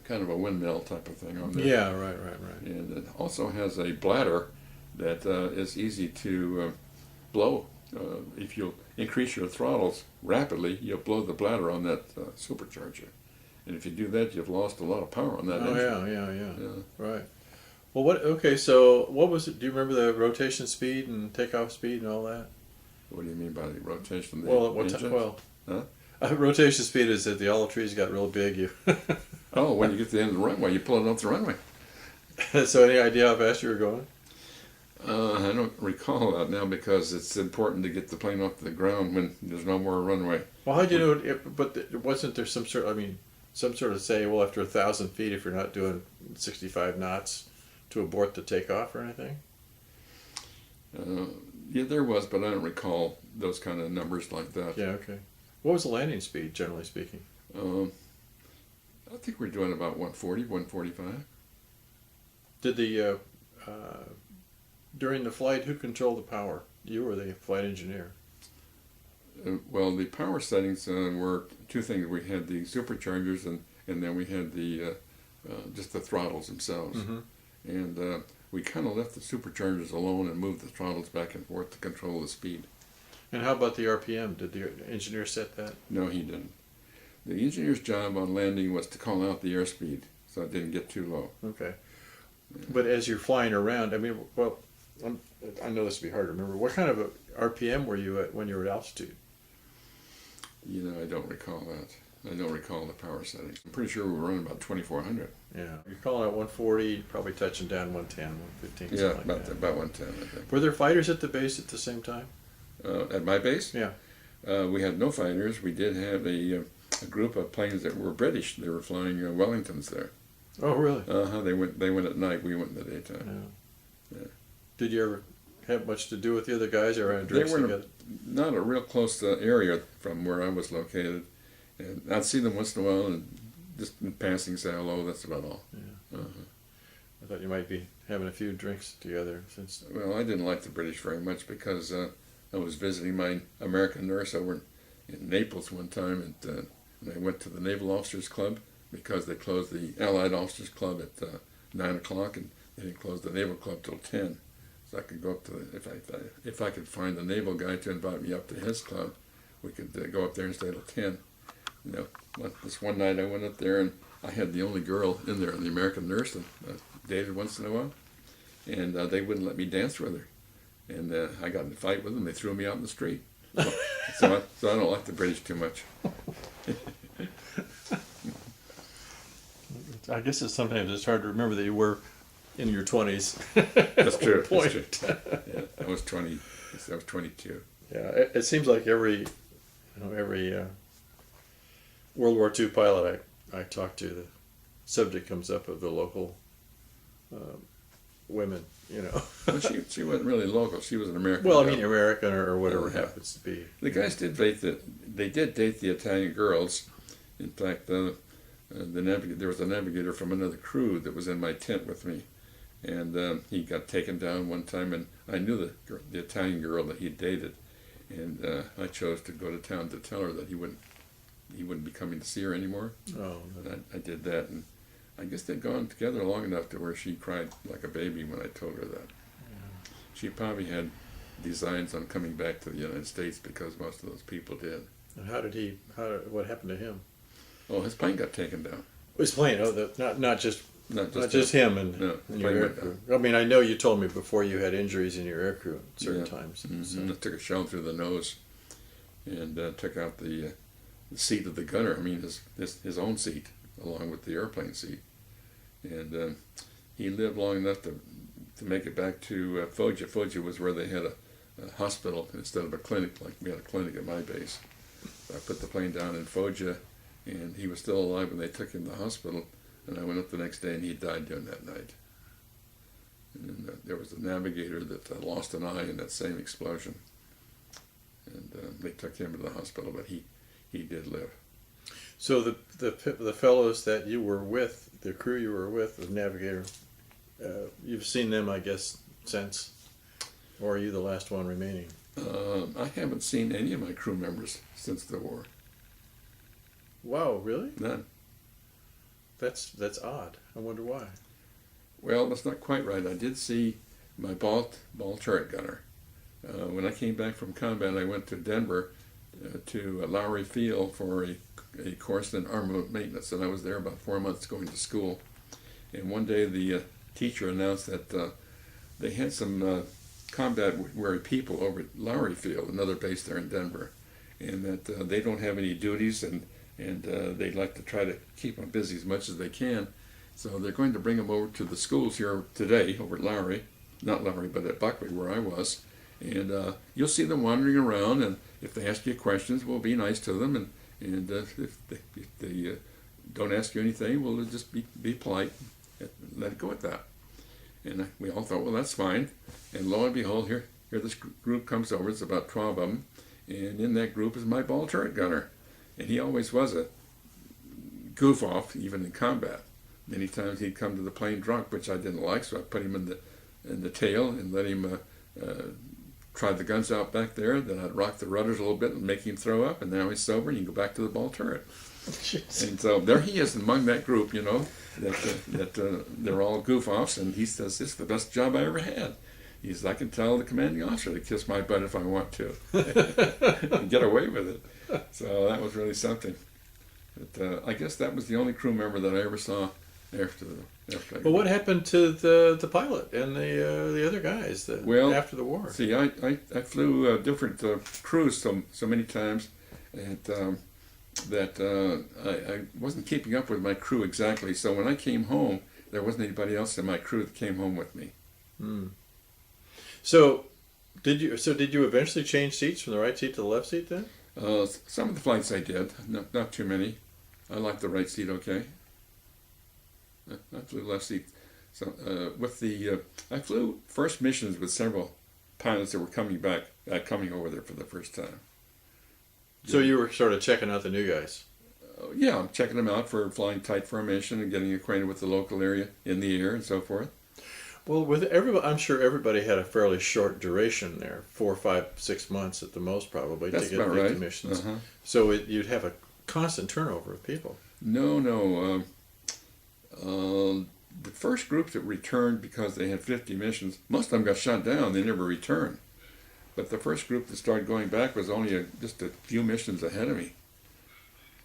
kind of a windmill type of thing on there. Yeah, right. And it also has a bladder that is easy to blow. If you increase your throttles rapidly, you'll blow the bladder on that supercharger. And if you do that, you've lost a lot of power on that Oh engine. yeah. Yeah. Right. Well, what? Okay, so what was it? Do you remember the rotation speed and takeoff speed and all that? What do you mean by the rotation of the Well, at what engine? time? Well, Huh? rotation speed is that the olive trees got real big. You. Oh, when you get to the end of the runway, you pull it off the runway. So, any idea how fast you were going? I don't recall that now because it's important to get the plane off the ground when there's no more runway. Well, how'd you know? Wasn't there some sort? I mean, some sort of say, well, after 1,000 feet, if you're not doing 65 knots, to abort the takeoff or anything? Yeah, there was, but I don't recall those kind of numbers like that. Yeah. Okay. What was the landing speed, generally speaking? I think we're doing about 140, 145. Did the during the flight, who controlled the power? You or the flight engineer? Well, the power settings were two things. We had the superchargers, and then we had the just the throttles themselves. Mm-hmm. And we kind of left the superchargers alone and moved the throttles back and forth to control the speed. And how about the RPM? Did the engineer set that? No, he didn't. The engineer's job on landing was to call out the airspeed so it didn't get too low. Okay. But as you're flying around, I mean, well, I know this would be hard to remember. What kind of a RPM were you at when you were at altitude? You know, I don't recall that. I don't recall the power settings. I'm pretty sure we were running about 2,400. Yeah. You're calling out 140, probably touching down 110, 115, Yeah, something like that. about 110, I think. Were there fighters at the base at the same time? At my base? Yeah. We had no fighters. We did have a group of planes that were British. They were flying Wellingtons there. Oh, really? They went at night. We went in the daytime. Yeah. Yeah. Did you ever have much to do with the other guys or had drinks They were together? not a real close area from where I was located. And I'd see them once in a while and just in passing say hello. That's about all. Yeah. I thought you might be having a few drinks together since. Well, I didn't like the British very much because I was visiting my American nurse over in Naples one time, and I went to the Naval Officers Club because they closed the Allied Officers Club at 9 o'clock, and they didn't close the Naval Club till 10. So I could go up to if I could find a naval guy to invite me up to his club, we could go up there and stay till 10. You know, this one night I went up there and I had the only girl in there, the American nurse, that I dated once in a while, and they wouldn't let me dance with her. And I got in a fight with them. They threw me out in the street. So I don't like the British too much. I guess sometimes it's hard to remember that you were in your 20s. That's true. Point. That's true. Yeah, I was 20. I was 22. Yeah, it seems like every World War II pilot I talk to, the subject comes up of the local women, you know. Well, she wasn't really local. She was an American. Well, I girl. mean American or whatever Yeah. happens to be. The guys did date the Italian girls. In fact, there was a navigator from another crew that was in my tent with me, and he got taken down one time, and I knew the Italian girl that he dated, and I chose to go to town to tell her that he wouldn't be coming to see her anymore. Oh, And I did that, and I guess they'd gone together long enough to where she cried like a baby when I told her that. yeah. She probably had designs on coming back to the United States because most of those people did. And what happened to him? Oh, his plane got taken down. His plane, not just him and, No, and plane your went aircrew. I mean, I know you told me before you had injuries in your aircrew at certain Yeah. times. Mm-hmm. So. I took a shell through the nose and took out the seat of the gunner. I mean, his own seat, along with the airplane seat. And he lived long enough to make it back to Foggia. Foggia was where they had a hospital instead of a clinic, like we had a clinic at my base. So I put the plane down in Foggia, and he was still alive when they took him to the hospital. And I went up the next day, and he died during that night. And then there was a navigator that lost an eye in that same explosion. And they took him to the hospital, but he did live. So the fellows that you were with, the crew you were with, the navigator, you've seen them, I guess, since, or are you the last one remaining? I haven't seen any of my crew members since the war. Wow, really? None. That's odd. I wonder why. Well, that's not quite right. I did see my ball turret gunner. When I came back from combat, I went to Denver to Lowry Field for a course in armament maintenance, and I was there about 4 months going to school. And one day the teacher announced that they had some combat-weary people over at Lowry Field, another base there in Denver, and that they don't have any duties, and they'd like to try to keep them busy as much as they can. So they're going to bring them over to the schools here today, over at Lowry, not Lowry, but at Buckley where I was. And you'll see them wandering around, and if they ask you questions, we'll be nice to them, and if they don't ask you anything, we'll just be polite and let it go at that. And we all thought, well, that's fine. And lo and behold, here this group comes over. It's about 12 of them, and in that group is my ball turret gunner. And he always was a goof-off, even in combat. Many times he'd come to the plane drunk, which I didn't like, so I put him in the tail and let him try the guns out back there. Then I'd rock the rudders a little bit and make him throw up, and now he's sober, and you can go back to the ball turret. And so there he is among that group, you know, that they're all goof-offs, and he says, "This is the best job I ever had." He says, "I can tell the commanding officer to kiss my butt if I want to." And get away with it. So that was really something. But I guess that was the only crew member that I ever saw after Well, what happened to the pilot and the other guys after the war? See, I flew different crews so many times, and that I wasn't keeping up with my crew exactly. So when I came home, there wasn't anybody else in my crew that came home with me. So did you eventually change seats from the right seat to the left seat then? Some of the flights I did, not too many. I liked the right seat okay. I flew left seat. So I flew first missions with several pilots that were coming over there for the first time. So you were sort of checking out the new guys. Yeah, I'm checking them out for flying tight formation and getting acquainted with the local area in the air and so forth. Well, with everybody, I'm sure everybody had a fairly short duration there, 4, 5, 6 months at the most, probably, That's to get about big right. commissions. So you'd have a constant turnover of people. No. The first group that returned because they had 50 missions, most of them got shot down. They never returned. But the first group that started going back was only just a few missions ahead of me.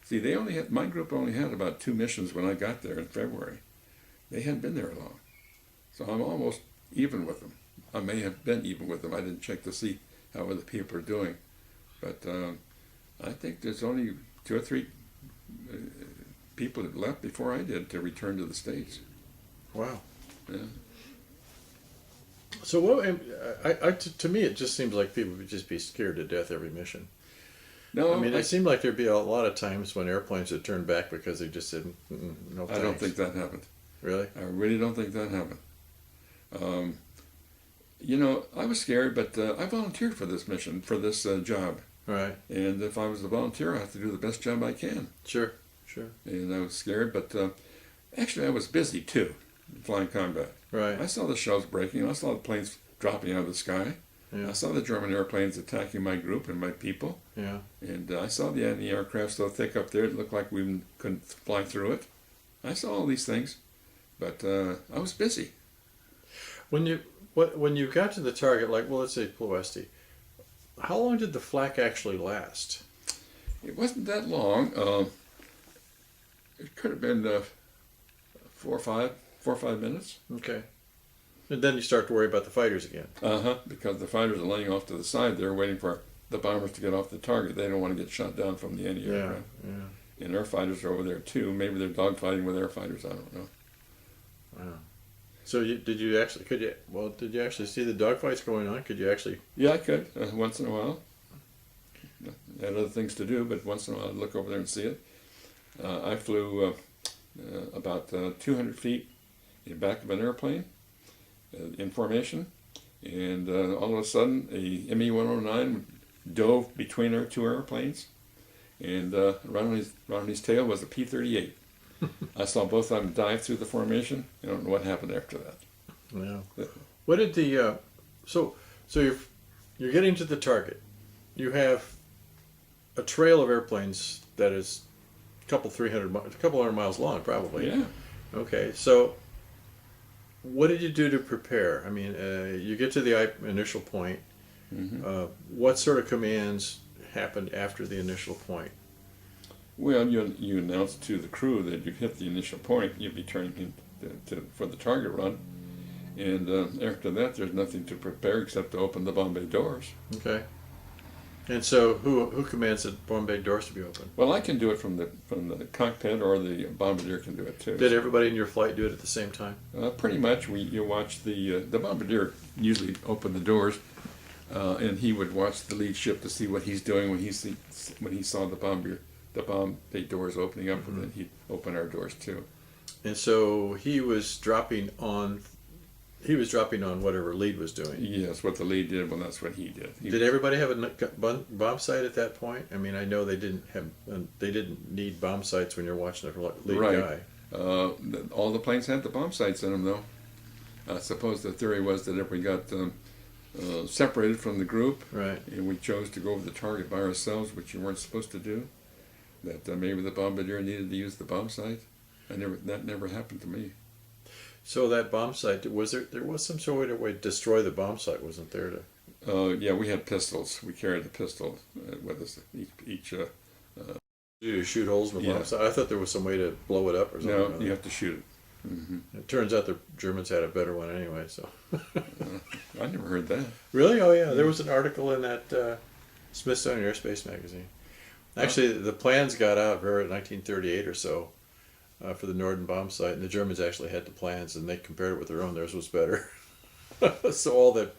See, my group only had about 2 missions when I got there in February. They hadn't been there long. So I'm almost even with them. I may have been even with them. I didn't check to see how other people are doing. But I think there's only 2 or 3 people that left before I did to return to the States. Wow. Yeah. So to me, it just seems like people would just be scared to death every mission. No, I mean, it seemed like there'd be a lot of times when airplanes would turn back because they just said, no thanks. I don't think that happened. Really? I really don't think that happened. You know, I was scared, but I volunteered for this mission, for this job. Right. And if I was a volunteer, I have to do the best job I can. Sure. And I was scared, but actually I was busy too, flying combat. Right. I saw the shells breaking. I saw the planes dropping out of the sky. Yeah. I saw the German airplanes attacking my group and my people. Yeah. And I saw the enemy aircraft so thick up there it looked like we couldn't fly through it. I saw all these things, but I was busy. When you got to the target, like, well, let's say Ploesti, how long did the flak actually last? It wasn't that long. It could have been 4 or 5 minutes. Okay. And then you start to worry about the fighters again. Because the fighters are laying off to the side. They're waiting for the bombers to get off the target. They don't want to get shot down from the enemy aircraft. Yeah. And air fighters are over there too. Maybe they're dogfighting with air fighters. I don't know. Wow. So did you actually see the dogfights going on? Could you actually? Yeah, I could once in a while. I had other things to do, but once in a while I'd look over there and see it. I flew about 200 feet in the back of an airplane in formation, and all of a sudden a ME-109 dove between our 2 airplanes, and right on his tail was a P-38. I saw both of them dive through the formation. I don't know what happened after that. Yeah. What did the so you're getting to the target. You have a trail of airplanes that is a couple hundred miles long, probably. Yeah. Okay. So what did you do to prepare? I mean, you get to the initial point. What sort of commands happened after the initial point? Well, you announce to the crew that you've hit the initial point, you'll be turning in for the target run. And after that, there's nothing to prepare except to open the bomb bay doors. Okay. And so, who commands the bomb bay doors to be open? Well, I can do it from the cockpit, or the bombardier can do it too. Did everybody in your flight do it at the same time? Pretty much. You watch the bombardier usually open the doors, and he would watch the lead ship to see what he's doing when he saw the bomb bay doors opening up, and then he'd open our doors too. And so he was dropping on whatever lead was doing. Yes, what the lead did, well, that's what he did. Did everybody have a bomb sight at that point? I mean, I know they didn't need bomb sights when you're watching the lead guy. All the planes had the bomb sights in them, though. I suppose the theory was that if we got separated from the group, right, and we chose to go over the target by ourselves, which you weren't supposed to do, that maybe the bombardier needed to use the bomb sight. That never happened to me. So that bomb sight, there was some sort of way to destroy the bomb sight, wasn't there? Yeah, we had pistols. We carried a pistol with us each. You shoot holes in the bomb sight? I thought there was some way to blow it up or something. No, you have to shoot it. It turns out the Germans had a better one anyway. So I never heard that. Really? Oh yeah, there was an article in that Smithsonian Airspace magazine. Actually, the plans got out in 1938 or so. For the Norden bomb sight, and the Germans actually had the plans, and they compared it with their own. Theirs was better. So all the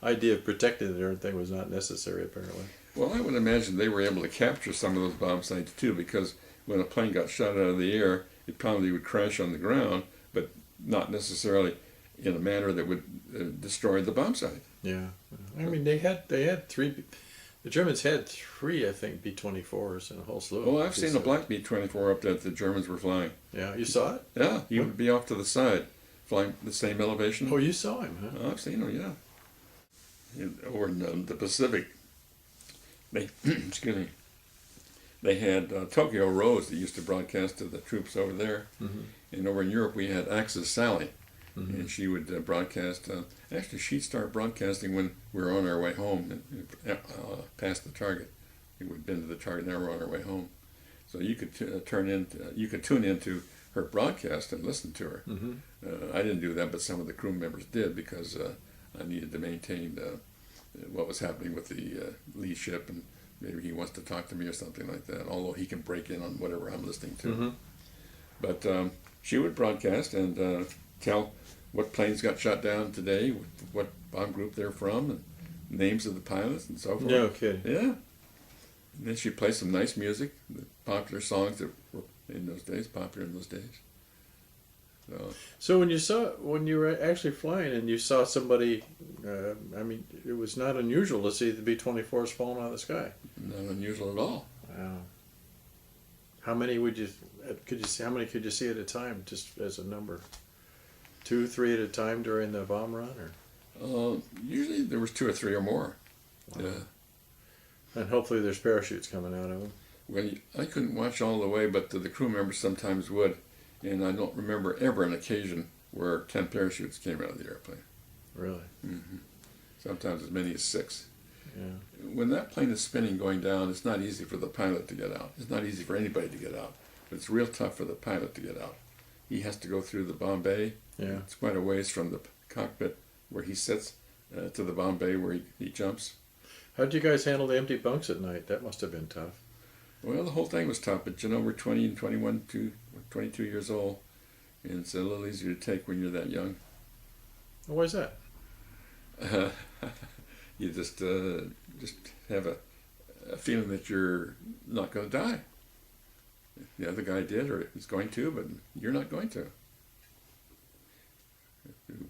idea of protecting it and everything was not necessary, apparently. Well, I would imagine they were able to capture some of those bomb sites too, because when a plane got shot out of the air, it probably would crash on the ground, but not necessarily in a manner that would destroy the bomb site. Yeah, I mean they had three. The Germans had three, I think, B-24s and a whole slew. Oh, I've seen a black B-24 up that the Germans were flying. Yeah, you saw it? Yeah, he would be off to the side, flying the same elevation. Oh, you saw him, huh? Oh, I've seen him, yeah. Over in the Pacific, they excuse me, they had Tokyo Rose that used to broadcast to the troops over there, and over in Europe we had Axis Sally, and she would broadcast. Actually, she'd start broadcasting when we were on our way home, past the target. We'd been to the target, now we're on our way home. So you could tune into her broadcast and listen to her. I didn't do that, but some of the crew members did, because I needed to maintain what was happening with the lead ship, and maybe he wants to talk to me or something like that, although he can break in on whatever I'm listening to. But she would broadcast and tell what planes got shot down today, what bomb group they're from, and names of the pilots and so forth. No kidding. Yeah. And then she'd play some nice music, the popular songs that were popular in those days. So when you were actually flying and you saw somebody, I mean, it was not unusual to see the B-24s falling out of the sky. Not unusual at all. Wow. How many How many could you see at a time, just as a number? 2, 3 at a time during the bomb run, or? Usually there was 2 or 3 or more. Wow. Yeah. And hopefully there's parachutes coming out of them. Well, I couldn't watch all the way, but the crew members sometimes would, and I don't remember ever an occasion where 10 parachutes came out of the airplane. Really? Sometimes as many as 6. Yeah. When that plane is spinning going down, it's not easy for the pilot to get out. It's not easy for anybody to get out, but it's real tough for the pilot to get out. He has to go through the bomb bay. Yeah. It's quite a ways from the cockpit where he sits to the bomb bay where he jumps. How did you guys handle the empty bunks at night? That must have been tough. Well, the whole thing was tough, but we're 20 and 21, 22 years old, and it's a little easier to take when you're that young. Why is that? You just have a feeling that you're not going to die. The other guy did, or is going to, but you're not going to.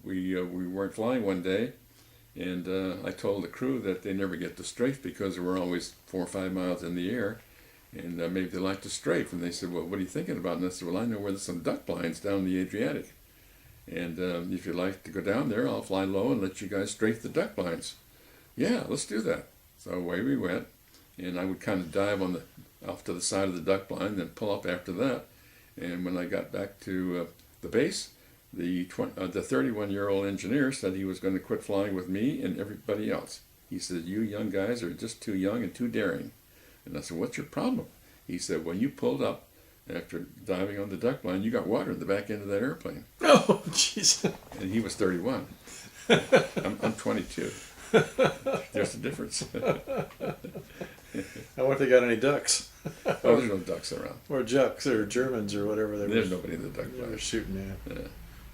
We weren't flying one day, and I told the crew that they never get to strafe because we're always 4 or 5 miles in the air, and maybe they like to strafe. And they said, "Well, what are you thinking about?" And I said, "Well, I know where there's some duck blinds down the Adriatic, and if you'd like to go down there, I'll fly low and let you guys strafe the duck blinds." Yeah, let's do that. So away we went, and I would kind of dive off to the side of the duck blind, then pull up after that. And when I got back to the base, the 31-year-old engineer said he was going to quit flying with me and everybody else. He said, "You young guys are just too young and too daring." And I said, what's your problem? He said, well, you pulled up after diving on the duck line. You got water in the back end of that airplane. Oh, jeez. And he was 31. I'm 22. There's a difference. I wonder if they got any ducks. Oh, there's no ducks around. Or Jucks or Germans or whatever they There's were. nobody in the duck They were line. shooting at. Yeah.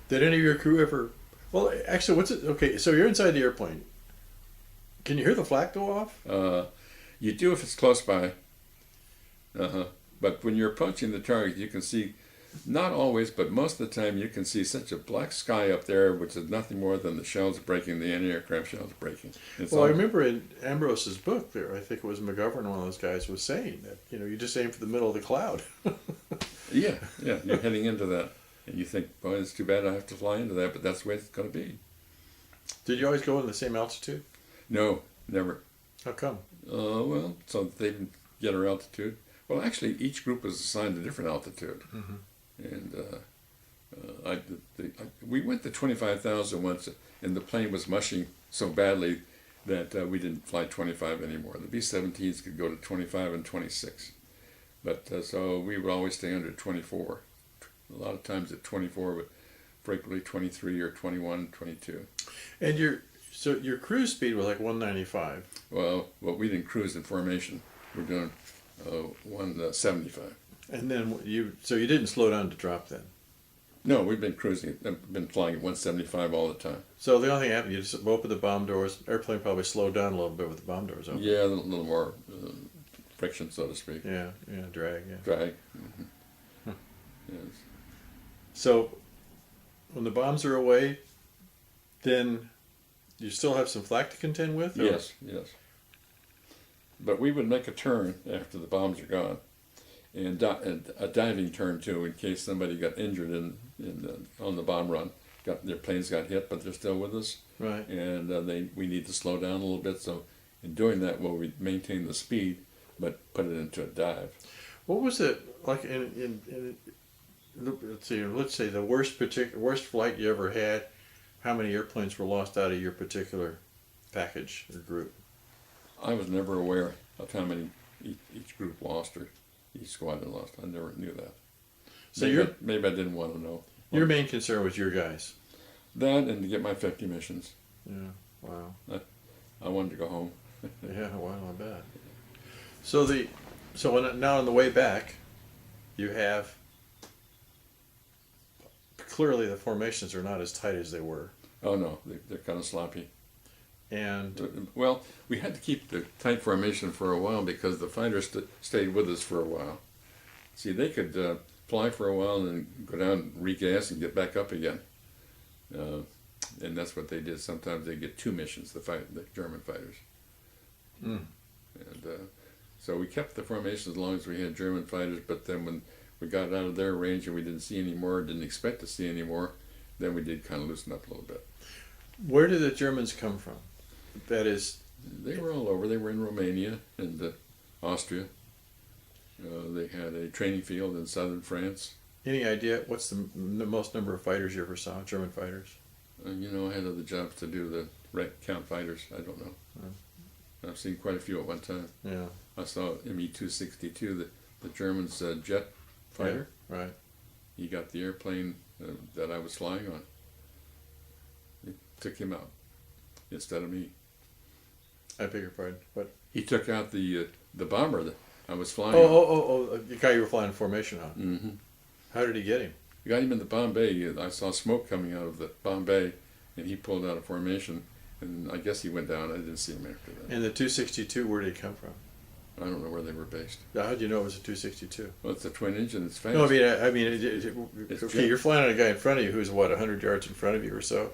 Did any of your crew ever? Well, actually, what's it? Okay, so you're inside the airplane. Can you hear the flak go off? You do if it's close by. But when you're approaching the target, you can see, not always, but most of the time, you can see such a black sky up there, which is nothing more than the shells breaking, the anti-aircraft shells breaking. Well, I remember in Ambrose's book there, I think it was McGovern, one of those guys, was saying that, you just aim for the middle of the cloud. Yeah, you're heading into that. And you think, boy, it's too bad I have to fly into that, but that's the way it's going to be. Did you always go in the same altitude? No, never. How come? Well, so they can get our altitude. Well, actually, each group was assigned a different altitude. And we went to 25,000 once, and the plane was mushing so badly that we didn't fly 25 anymore. The B-17s could go to 25 and 26. But so we would always stay under 24. A lot of times at 24, but frequently 23 or 21, 22. And your cruise speed was like 195. Well, we didn't cruise in formation. We're doing 175. And then you didn't slow down to drop then. No, we've been cruising. I've been flying at 175 all the time. So the only thing happened, you just open the bomb doors. Airplane probably slowed down a little bit with the bomb doors open. Yeah, a little more friction, so to speak. Yeah, drag. Yeah. Drag. Yes. So when the bombs are away, then you still have some flak to contend with? Or? Yes. But we would make a turn after the bombs are gone, and a diving turn too, in case somebody got injured on the bomb run. Their planes got hit, but they're still with us. Right. And we need to slow down a little bit. So in doing that, we maintain the speed, but put it into a dive. What was it like in let's say the worst flight you ever had? How many airplanes were lost out of your particular package or group? I was never aware of how many each group lost or each squadron lost. I never knew that. So maybe I didn't want to know. Your main concern was your guys. That and to get my 50 missions. Yeah. Wow. I wanted to go home. Yeah. Wow. I bet. So now on the way back, you have clearly the formations are not as tight as they were. Oh no, they're kind of sloppy. And well, we had to keep the tight formation for a while because the fighters stayed with us for a while. See, they could fly for a while and then go down, regas, and get back up again. And that's what they did. Sometimes they get 2 missions, the German fighters. And so we kept the formation as long as we had German fighters, but then when we got out of their range and we didn't see any more, didn't expect to see any more, then we did kind of loosen up a little bit. Where did the Germans come from? That is... They were all over. They were in Romania and Austria. They had a training field in southern France. Any idea what's the most number of fighters you ever saw, German fighters? I had other jobs to do, count fighters. I don't know. I've seen quite a few at one time. Yeah. I saw Me-262, the German's jet fighter. Yeah, right. He got the airplane that I was flying on. It took him out instead of me. I beg your pardon. What? He took out the bomber that I was flying on. The guy you were flying formation on. Mm-hmm. How did he get him? We got him in the bomb bay. I saw smoke coming out of the bomb bay, and he pulled out a formation, and I guess he went down. I didn't see him after that. And the 262, where did he come from? I don't know where they were based. How do you know it was a 262? Well, it's a twin engine. It's fast. No, I mean, okay, you're flying on a guy in front of you who's, 100 yards in front of you or so?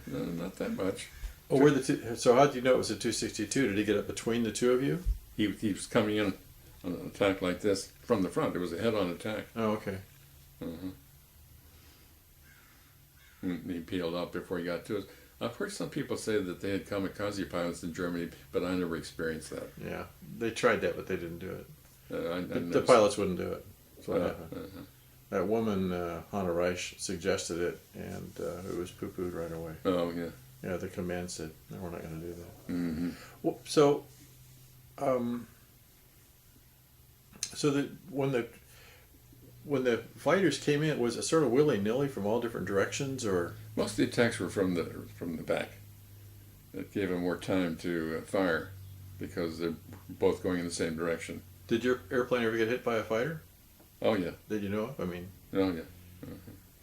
No, not that much. Oh, so how did you know it was a 262? Did he get up between the two of you? He was coming in on an attack like this from the front. It was a head-on attack. Oh, okay. And he peeled out before he got to us. I've heard some people say that they had kamikaze pilots in Germany, but I never experienced that. Yeah, they tried that, but they didn't do it. The I pilots wouldn't do it. That's what happened. That woman, Hannah Reich, suggested it, and it was poo-pooed right away. Oh, yeah. Yeah, the command said, no, we're not going to do that. Mm-hmm. Well, so, So that when the fighters came in, was it sort of willy-nilly from all different directions, or? Most of the attacks were from the back. It gave them more time to fire because they're both going in the same direction. Did your airplane ever get hit by a fighter? Oh yeah. Did you know? I mean. Oh yeah.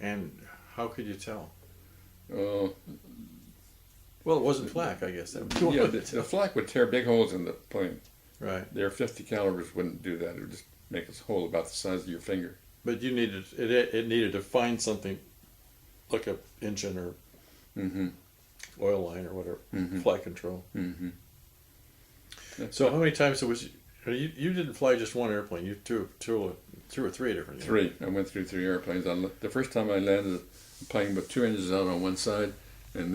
And how could you tell? Oh. Well, it wasn't flak, I guess. Yeah, the flak would tear big holes in the plane. Right. Their 50 calibers wouldn't do that. It would just make a hole about the size of your finger. But you needed it needed to find something like a engine or oil line or whatever, flight control. So how many times you didn't fly just one airplane? You two or three different. Three. I went through 3 airplanes. The first time I landed a plane with 2 engines out on one side, and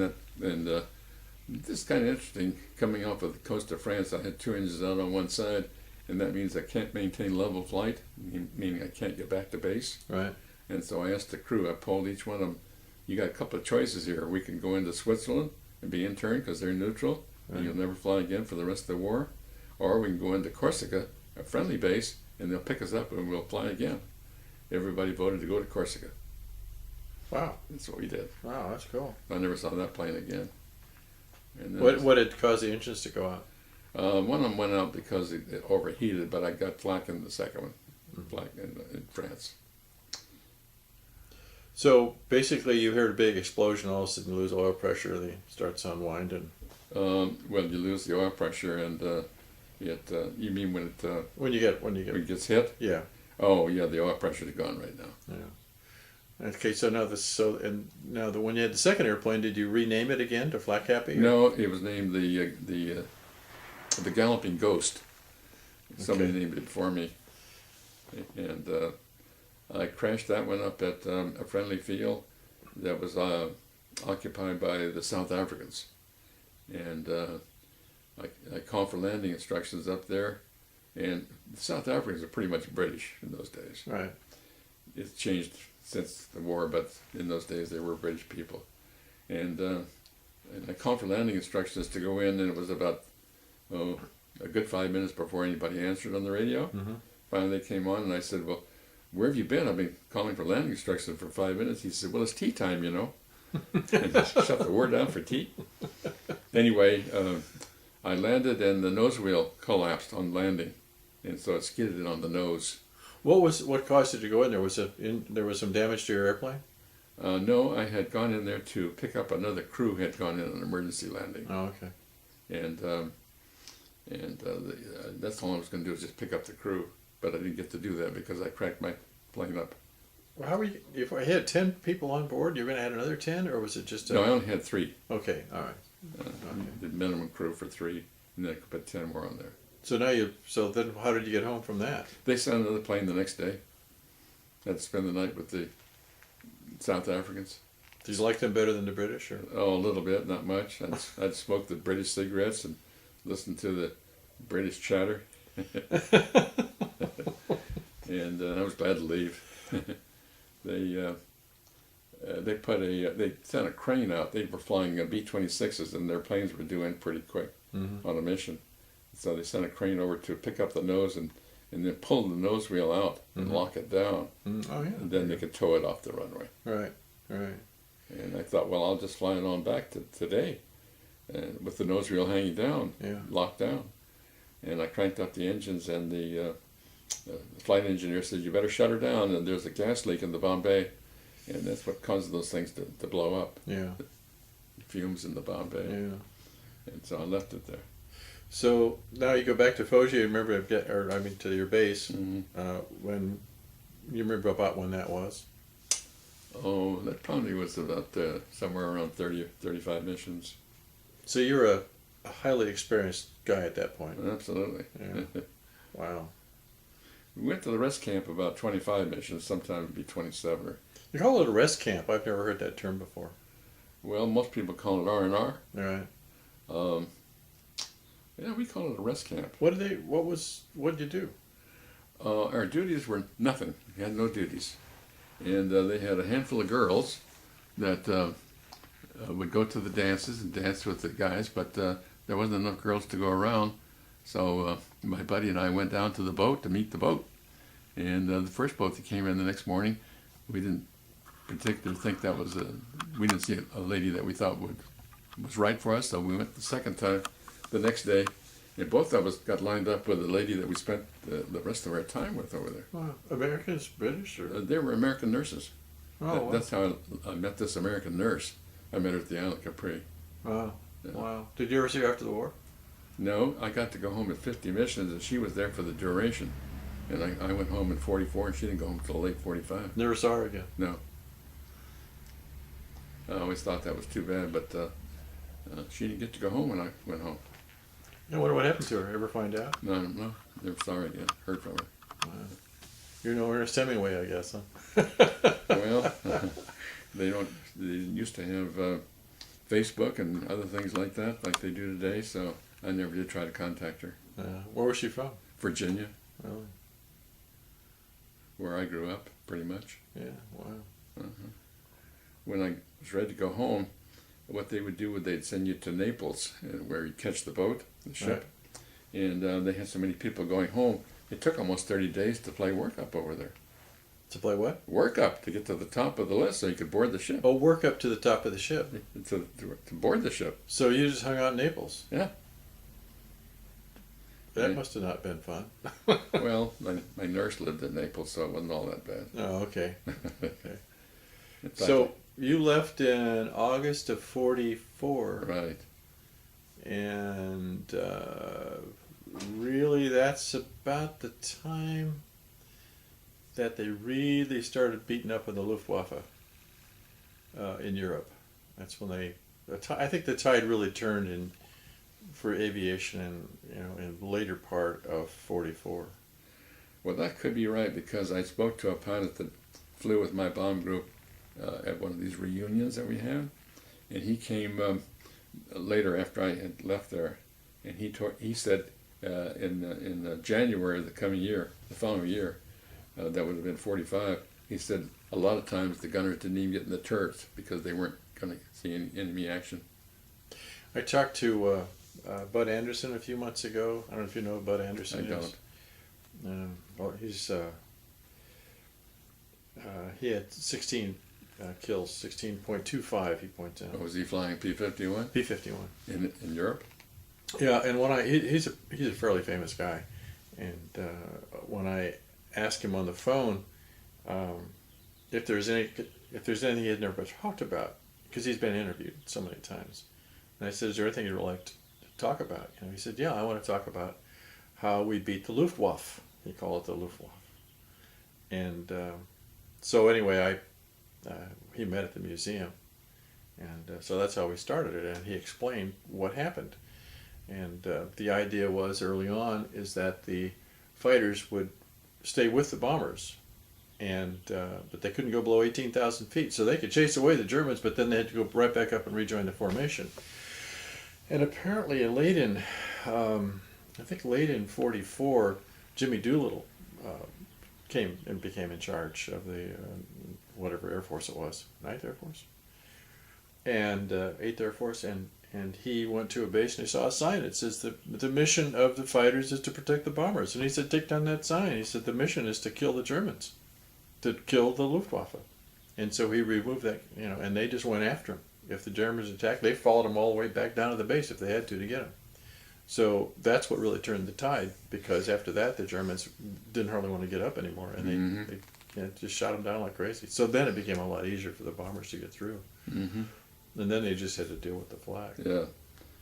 this is kind of interesting. Coming off of the coast of France, I had 2 engines out on one side, and that means I can't maintain level flight, meaning I can't get back to base. Right. And so I asked the crew, I polled each one of them, you got a couple of choices here. We can go into Switzerland and be interned because they're neutral, and you'll never fly again for the rest of the war. Or we can go into Corsica, a friendly base, and they'll pick us up and we'll fly again. Everybody voted to go to Corsica. Wow. That's what we did. Wow, that's cool. I never saw that plane again. And What had caused the engines to go out? One of them went out because it overheated, but I got flak in the second one, flak in France. So basically, you heard a big explosion. All of a sudden, you lose oil pressure. They starts unwinding. Well, you lose the oil pressure, and you mean when it gets hit? Yeah. Oh yeah, the oil pressure is gone right now. Yeah. Okay, so now when you had the second airplane, did you rename it again to Flak Happy? No, it was named the Galloping Ghost. Somebody named it for me, and I crashed that one up at a friendly field that was occupied by the South Africans, and I called for landing instructions up there, and the South Africans are pretty much British in those days. Right. It's changed since the war, but in those days they were British people, and I called for landing instructions to go in, and it was about a good 5 minutes before anybody answered on the radio. Finally they came on, and I said, well, where have you been? I've been calling for landing instructions for 5 minutes. He said, well, it's tea time, you know. And shut the word down for tea. Anyway, I landed, and the nose wheel collapsed on landing, and so it skidded it on the nose. What caused it to go in there? There was some damage to your airplane? No, I had gone in there to pick up another crew who had gone in an emergency landing. Oh, okay. And that's all I was going to do, was just pick up the crew. But I didn't get to do that because I cracked my plane up. Well, how were you? If I had 10 people on board, you were going to add another 10, or was it just? No, I only had 3. Okay, all right. The minimum crew for 3, and then I could put 10 more on there. So then, how did you get home from that? They sent another plane the next day. I had to spend the night with the South Africans. Did you like them better than the British, or? Oh, a little bit, not much. I'd smoke the British cigarettes and listen to the British chatter. And I was glad to leave. They sent a crane out. They were flying B-26s, and their planes were due in pretty quick on a mission. So they sent a crane over to pick up the nose and then pull the nose wheel out and lock it down. Oh, yeah. And then they could tow it off the runway. Right. And I thought, well, I'll just fly it on back to today, with the nose wheel hanging down, locked down. And I cranked up the engines, and the flight engineer said, you better shut her down, and there's a gas leak in the bomb bay. And that's what causes those things to blow up. Yeah. The fumes in the bomb bay. Yeah. And so I left it there. So now you go back to Fogia, to your base, when you remember about when that was? Oh, that probably was about somewhere around 30 or 35 missions. So you're a highly experienced guy at that point. Absolutely. Yeah. Wow. We went to the rest camp about 25 missions, sometimes it'd be 27. Or... You call it a rest camp. I've never heard that term before. Well, most people call it R&R. Right. Yeah, we call it a rest camp. What did you do? Our duties were nothing. We had no duties. And they had a handful of girls that would go to the dances and dance with the guys, but there wasn't enough girls to go around. So my buddy and I went down to the boat to meet the boat. And the first boat that came in the next morning, we didn't particularly think that was we didn't see a lady that we thought was right for us, so we went the second time the next day, and both of us got lined up with a lady that we spent the rest of our time with over there. Wow. Americans, British, or? They were American nurses. Oh, wow. That's how I met this American nurse. I met her at the Isle of Capri. Wow. Yeah. Wow. Did you ever see her after the war? No, I got to go home at 50 missions, and she was there for the duration. And I went home in 44, and she didn't go home until late 45. Never saw her again. No. I always thought that was too bad, but she didn't get to go home when I went home. I wonder what happened to her. Ever find out? No, never saw her again. Heard from her. Wow. You're no Ernest Hemingway, I guess, huh? Well, they used to have Facebook and other things like that, like they do today, so I never did try to contact her. Where was she from? Virginia, Really? where I grew up, pretty much. Yeah, wow. When I was ready to go home, what they would do, they'd send you to Naples, where you catch the boat, the ship. Right. And they had so many people going home, it took almost 30 days to play workup over there. To play what? Workup, to get to the top of the list so you could board the ship. Oh, work up to the top of the ship. To board the ship. So you just hung out in Naples? Yeah. That must have not been fun. Well, my nurse lived in Naples, so it wasn't all that bad. Oh, okay. Okay. So you left in August of 44. Right. And really that's about the time that they really started beating up on the Luftwaffe in Europe. That's when I think the tide really turned for aviation in the later part of 44. Well, that could be right, because I spoke to a pilot that flew with my bomb group at one of these reunions that we had, and he came later after I had left there, and he said in January of the following year, that would have been 45, he said a lot of times the gunners didn't even get in the turrets because they weren't going to see any enemy action. I talked to Bud Anderson a few months ago. I don't know if you know who Bud Anderson is. Well, he had 16 kills, 16.25 he points out. Was he flying P-51? P-51. In Europe? Yeah, and he's a fairly famous guy, and when I asked him on the phone if there's anything he had never talked about, because he's been interviewed so many times, and I said, "Is there anything you'd like to talk about?" He said, "Yeah, I want to talk about how we beat the Luftwaffe." He called it the Luftwaffe, and so anyway, he met at the museum, and so that's how we started it, and he explained what happened. And the idea was early on is that the fighters would stay with the bombers, and but they couldn't go below 18,000 feet, so they could chase away the Germans, but then they had to go right back up and rejoin the formation. And apparently late in 44, Jimmy Doolittle came and became in charge of the whatever Air Force it was, 9th Air Force, and 8th Air Force, and he went to a base and he saw a sign that says the mission of the fighters is to protect the bombers. And he said, "Take down that sign." He said, "The mission is to kill the Germans, to kill the Luftwaffe." And so he removed that, and they just went after him. If the Germans attacked, they followed him all the way back down to the base if they had to get him. So that's what really turned the tide, because after that the Germans didn't hardly want to get up anymore, and they just shot them down like crazy. So then it became a lot easier for the bombers to get through. Mm-hmm. And then they just had to deal with the flak. Yeah.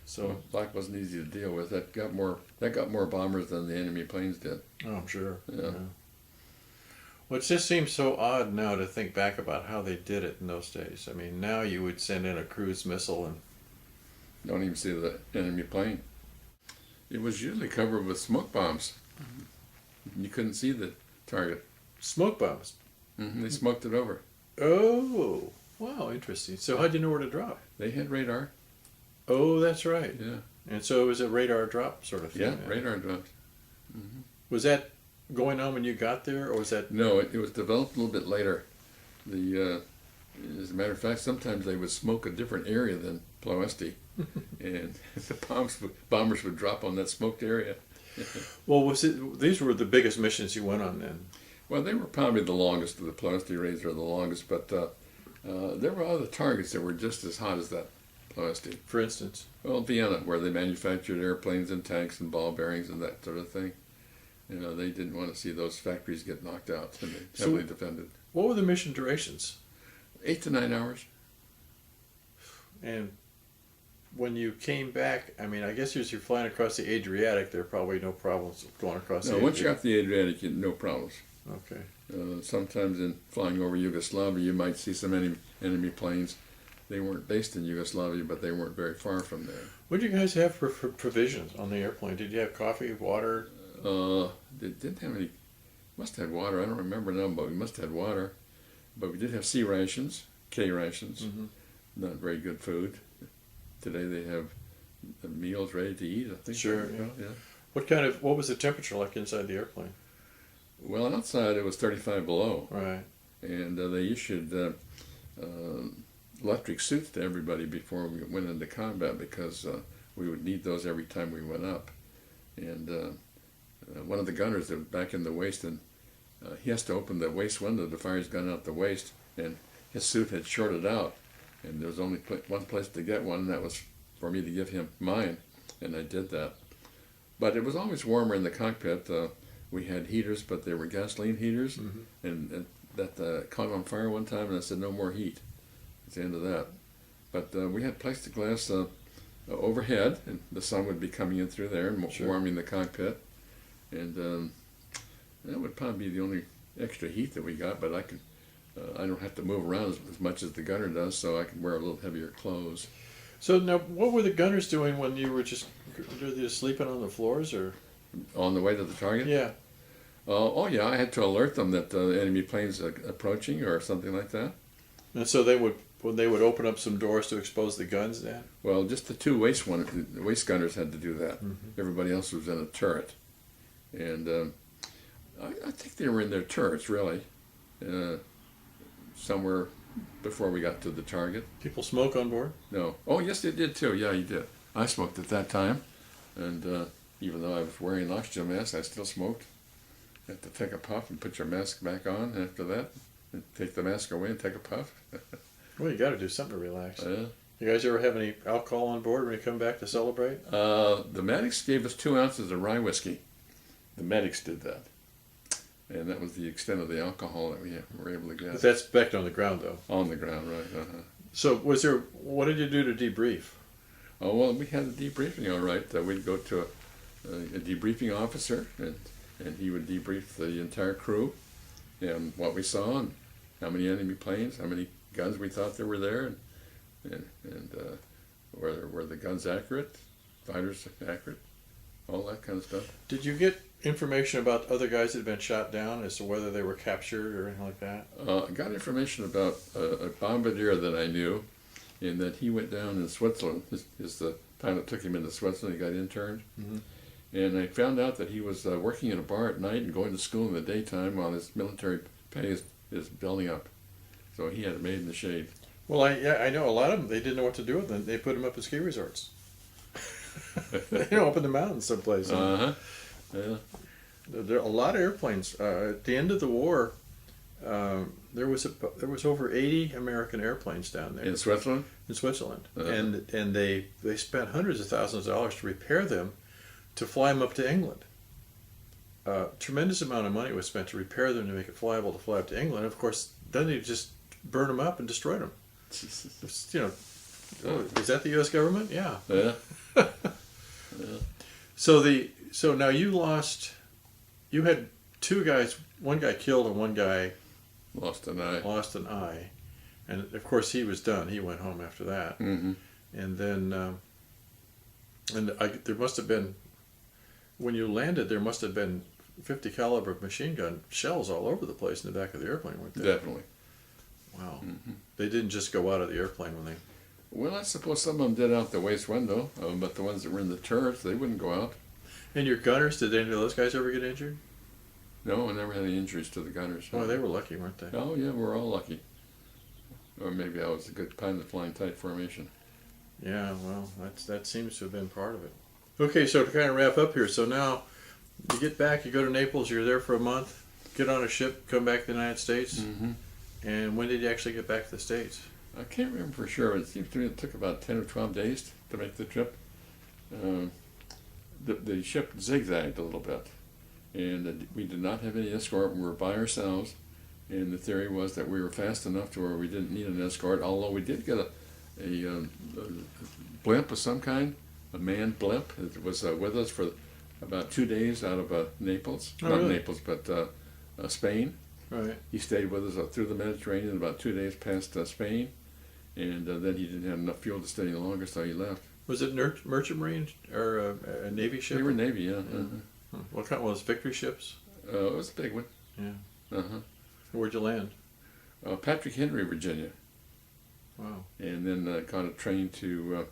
So flak wasn't easy to deal with. That got more bombers than the enemy planes did. Oh, I'm sure. Yeah. Well, it just seems so odd now to think back about how they did it in those days. I mean, now you would send in a cruise missile and don't even see the enemy plane. It was usually covered with smoke bombs. You couldn't see the target. Smoke bombs? Mm-hmm. They smoked it over. Oh. Wow, interesting. So how'd you know where to drop? They had radar. Oh, that's right. Yeah. And so it was a radar drop sort of thing. Yeah, radar drops. Mm-hmm. Was that going on when you got there, or was that... No, it was developed a little bit later. As a matter of fact, sometimes they would smoke a different area than Ploesti, and the bombers would drop on that smoked area. Well, these were the biggest missions you went on then? Well, they were probably the longest of the Ploesti raids, are the longest, but there were other targets that were just as hot as that Ploesti. For instance? Well, Vienna, where they manufactured airplanes and tanks and ball bearings and that sort of thing. You know, they didn't want to see those factories get knocked out, and they heavily defended. What were the mission durations? 8 to 9 hours. And when you came back, I mean, I guess as you're flying across the Adriatic, there are probably no problems going across the No, Adriatic. once you're off the Adriatic, no problems. Okay. Sometimes in flying over Yugoslavia, you might see some enemy planes. They weren't based in Yugoslavia, but they weren't very far from there. What did you guys have for provisions on the airplane? Did you have coffee, water? They didn't have any. Must have had water. I don't remember now, but we must have had water. But we did have C rations, K rations. Mm-hmm. Not very good food. Today they have meals ready to eat, I think. Sure, yeah. What was the temperature like inside the airplane? Well, outside it was 35 below. Right. And they issued electric suits to everybody before we went into combat, because we would need those every time we went up. And one of the gunners that was back in the waist, and he has to open the waist window to fire his gun out the waist, and his suit had shorted out, and there was only one place to get one, and that was for me to give him mine, and I did that. But it was always warmer in the cockpit. We had heaters, but they were gasoline heaters, Mm-hmm. and that caught on fire one time, and I said, no more heat. It's the end of that. But we had plexiglass overhead, and the sun would be coming in through there and Sure. warming the cockpit. And that would probably be the only extra heat that we got, but I don't have to move around as much as the gunner does, so I can wear a little heavier clothes. So now, what were the gunners doing when you were just sleeping on the floors, or? On the way to the target? Yeah. Oh yeah, I had to alert them that the enemy plane's approaching or something like that. And so they would open up some doors to expose the guns then? Well, just the two waist gunners had to do that. Mm-hmm. Everybody else was in a turret. And I think they were in their turrets, really, somewhere before we got to the target. People smoke on board? No. Oh, yes, they did, too. Yeah, you did. I smoked at that time. And even though I was wearing an oxygen mask, I still smoked. You have to take a puff and put your mask back on after that. And take the mask away and take a puff. Well, you got to do something to relax. Yeah. You guys ever have any alcohol on board when you come back to celebrate? The medics gave us 2 ounces of rye whiskey. The medics did that. And that was the extent of the alcohol that we were able to get. But that's back on the ground, though. On the ground, right. So what did you do to debrief? Oh, well, we had a debriefing, all right. We'd go to a debriefing officer, and he would debrief the entire crew and what we saw, and how many enemy planes, how many guns we thought there were there, and were the guns accurate, fighters accurate, all that kind of stuff. Did you get information about other guys that had been shot down as to whether they were captured or anything like that? I got information about a bombardier that I knew, in that he went down in Switzerland. The pilot took him into Switzerland. He got interned. Mm-hmm. And I found out that he was working in a bar at night and going to school in the daytime while his military pay is building up. So he had it made in the shade. Well, I know a lot of them, they didn't know what to do with them. They put them up at ski resorts. Up in the mountains someplace. Uh-huh. Yeah. There are a lot of airplanes. At the end of the war, there was over 80 American airplanes down there In Switzerland? in Switzerland, Uh-huh. and they spent hundreds of thousands of dollars to repair them, to fly them up to England. Tremendous amount of money was spent to repair them to make it flyable to fly up to England. Of course, then they just burned them up and destroyed them. It's, is that the U.S. government? Yeah. Yeah. So now you had 2 guys, one guy killed and one guy Lost an eye. lost an eye, and of course he was done. He went home after that, Mm-hmm. and then there must have been, when you landed, there must have been 50 caliber machine gun shells all over the place in the back of the airplane, weren't there? Definitely. Wow. Mm-hmm. They didn't just go out of the airplane when they. Well, I suppose some of them did out the waist window, but the ones that were in the turrets, they wouldn't go out. And your gunners, did any of those guys ever get injured? No, I never had any injuries to the gunners. Oh, they were lucky, weren't they? Oh, yeah, we're all lucky. Or maybe I was a good pilot flying tight formation. Yeah, well, that seems to have been part of it. Okay, so to kind of wrap up here, so now you get back, you go to Naples, you're there for a month. get on a ship, come back to the United States? Mm-hmm. And when did you actually get back to the States? I can't remember for sure. It seems to me it took about 10 or 12 days to make the trip. The ship zigzagged a little bit, and we did not have any escort. We were by ourselves, and the theory was that we were fast enough to where we didn't need an escort, although we did get a blimp of some kind, a manned blimp. It was with us for about 2 days out of Naples. Oh, Not really? Naples, but Spain. Right. He stayed with us through the Mediterranean about 2 days past Spain, and then he didn't have enough fuel to stay any longer, so he left. Was it merchant marine or a Navy ship? We were Navy, yeah. What kind was Victory ships? It was a big one. Yeah. Uh-huh. Where'd you land? Patrick Henry, Virginia. Wow. And then got a train to,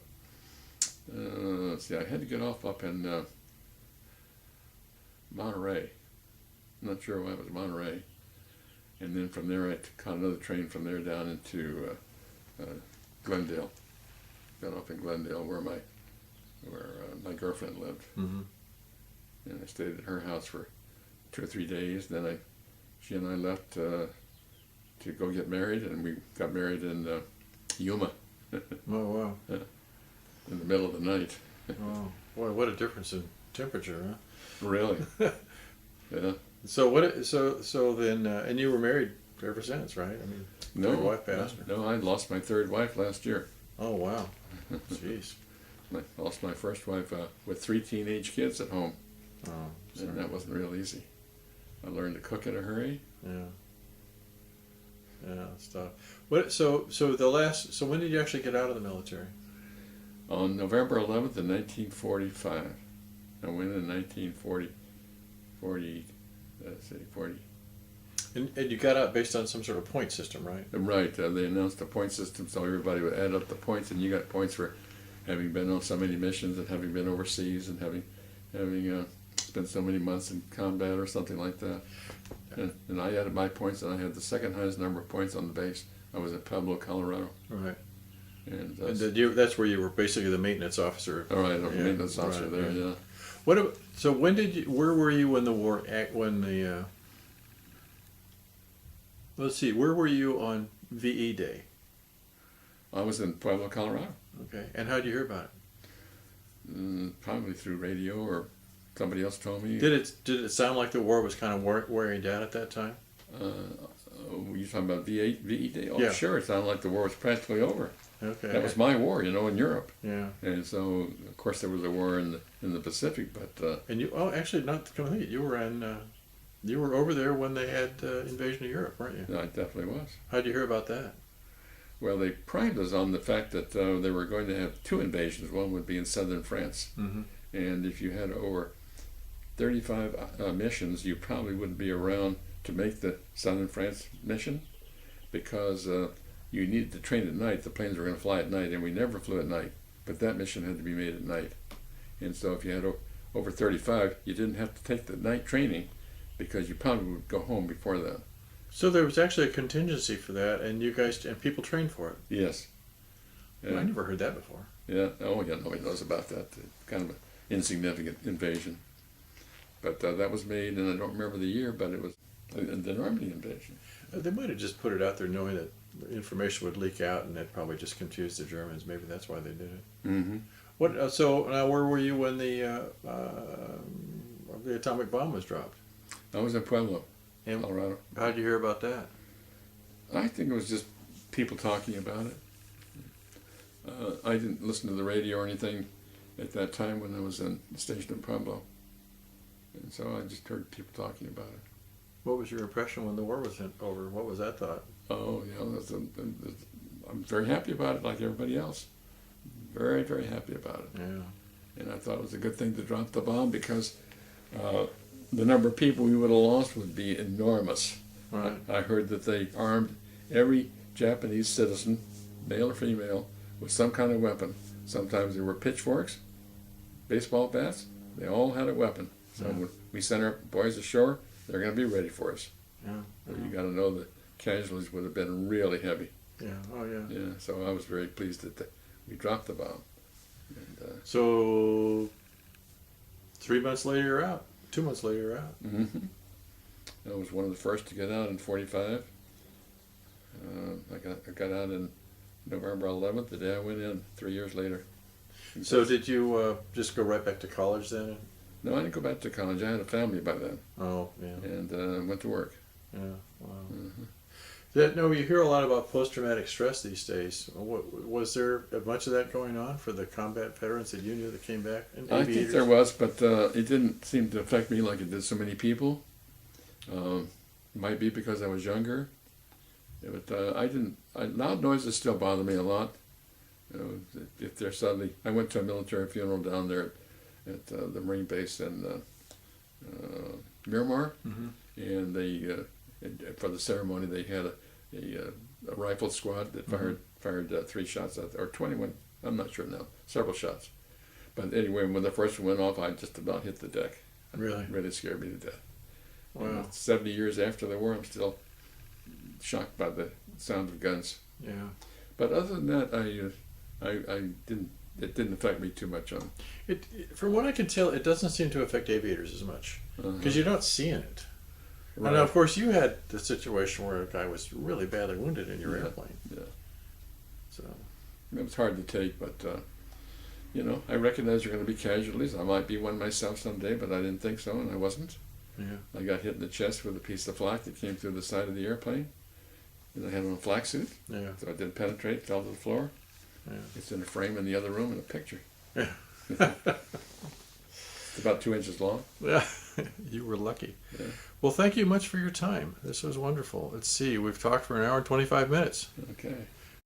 let's see, I had to get off up in Monterey. I'm not sure why it was Monterey. And then from there, I caught another train from there down into Glendale. Got off in Glendale, where my girlfriend lived, Mm-hmm. and I stayed at her house for 2 or 3 days. Then she and I left to go get married, and we got married in Yuma Oh, wow. in the middle of the night. Oh, boy, what a difference in temperature, huh? Really? Yeah. So what? So then, and you were married ever since, right? I mean, No, your wife passed. no, I lost my third wife last year. Oh, wow. Jeez. I lost my first wife with 3 teenage kids at home, Oh, sorry. and that wasn't real easy. I learned to cook in a hurry. Yeah. Yeah, it's tough. What? So when did you actually get out of the military? On November 11th of 1945. I went in 1940. And you got out based on some sort of point system, right? Right. They announced a point system, so everybody would add up the points, and you got points for having been on so many missions and having been overseas and having spent so many months in combat or something like that. And I added my points, and I had the second highest number of points on the base. I was at Pueblo, Colorado. Right. And that's where you were basically the maintenance officer. all right, I'm a maintenance officer right, there. yeah. Yeah. So when did you? Where were you when the war? Let's see. Where were you on VE Day? I was in Pueblo, Colorado. Okay. And how did you hear about it? Probably through radio or somebody else told me. Did it sound like the war was kind of wearing down at that time? You talking about VE Day? Oh, Yeah. sure. It sounded like the war was practically over. Okay. That was my war, in Europe. Yeah. And so, of course, there was a war in the Pacific, but And you? Oh, actually, not to come think it, you were you were over there when they had invasion of Europe, weren't you? I definitely was. How'd you hear about that? Well, they primed us on the fact that they were going to have 2 invasions. One would be in southern France, Mm-hmm. and if you had over 35 missions, you probably wouldn't be around to make the southern France mission, because you needed to train at night. The planes were going to fly at night, and we never flew at night. But that mission had to be made at night. And so if you had over 35, you didn't have to take the night training, because you probably would go home before then. So there was actually a contingency for that, and you guys and people trained for it. Yes. I never heard that before. Yeah. Oh, yeah. Nobody knows about that. Kind of an insignificant invasion. But that was made, and I don't remember the year, but it was the Normandy invasion. They might have just put it out there knowing that information would leak out, and that probably just confused the Germans. Maybe that's why they did it. Mm-hmm. What? So now, where were you when the atomic bomb was dropped? I was in Pueblo, And Colorado. how did you hear about that? I think it was just people talking about it. I didn't listen to the radio or anything at that time when I was stationed in Pueblo. And so I just heard people talking about it. What was your impression when the war was over? What was that thought? Oh, yeah, I'm very happy about it, like everybody else. Very, very happy about it. Yeah. And I thought it was a good thing to drop the bomb, because the number of people we would have lost would be enormous. Right. I heard that they armed every Japanese citizen, male or female, with some kind of weapon. Sometimes there were pitchforks, baseball bats. They all had a weapon. So when we sent our boys ashore, they're going to be ready for us. Yeah. So you got to know the casualties would have been really heavy. Yeah. Oh, yeah. Yeah. So I was very pleased that we dropped the bomb. And, So 3 months later, you're out. 2 months later, you're out. mm-hmm. I was one of the first to get out in 45. I got out in November 11th, the day I went in, 3 years later. So did you just go right back to college then? No, I didn't go back to college. I had a family by then. Oh, yeah. And went to work. Yeah, wow. Mm-hmm. No, you hear a lot about post-traumatic stress these days. Was there much of that going on for the combat veterans that you knew that came back? And I think there was, but it didn't seem to affect me like it did so many people. Might be because I was younger. But loud noises still bother me a lot. If they're suddenly, I went to a military funeral down there at the Marine base in Miramar, Mm-hmm. and they for the ceremony they had a rifle squad that fired 3 shots out there, or 21. I'm not sure now. Several shots. But anyway, when the first one went off, I just about hit the deck. Really? It really scared me to death. Wow. And 70 years after the war, I'm still shocked by the sound of guns. Yeah. But other than that, I didn't. It didn't affect me too much on. From what I can tell, it doesn't seem to affect aviators as much because you're not seeing it. Right. And of course, you had the situation where a guy was really badly wounded in your airplane. Yeah. So It was hard to take, but I recognize there are going to be casualties. I might be one myself someday, but I didn't think so, and I wasn't. yeah. I got hit in the chest with a piece of flak that came through the side of the airplane, and I had on a flak suit, Yeah. so it didn't penetrate, fell to the floor. Yeah. It's in a frame in the other room in a picture. Yeah. It's about 2 inches long. Yeah. You were lucky. Yeah. Well, thank you much for your time. This was wonderful. Let's see. We've talked for an hour and 25 minutes. Okay.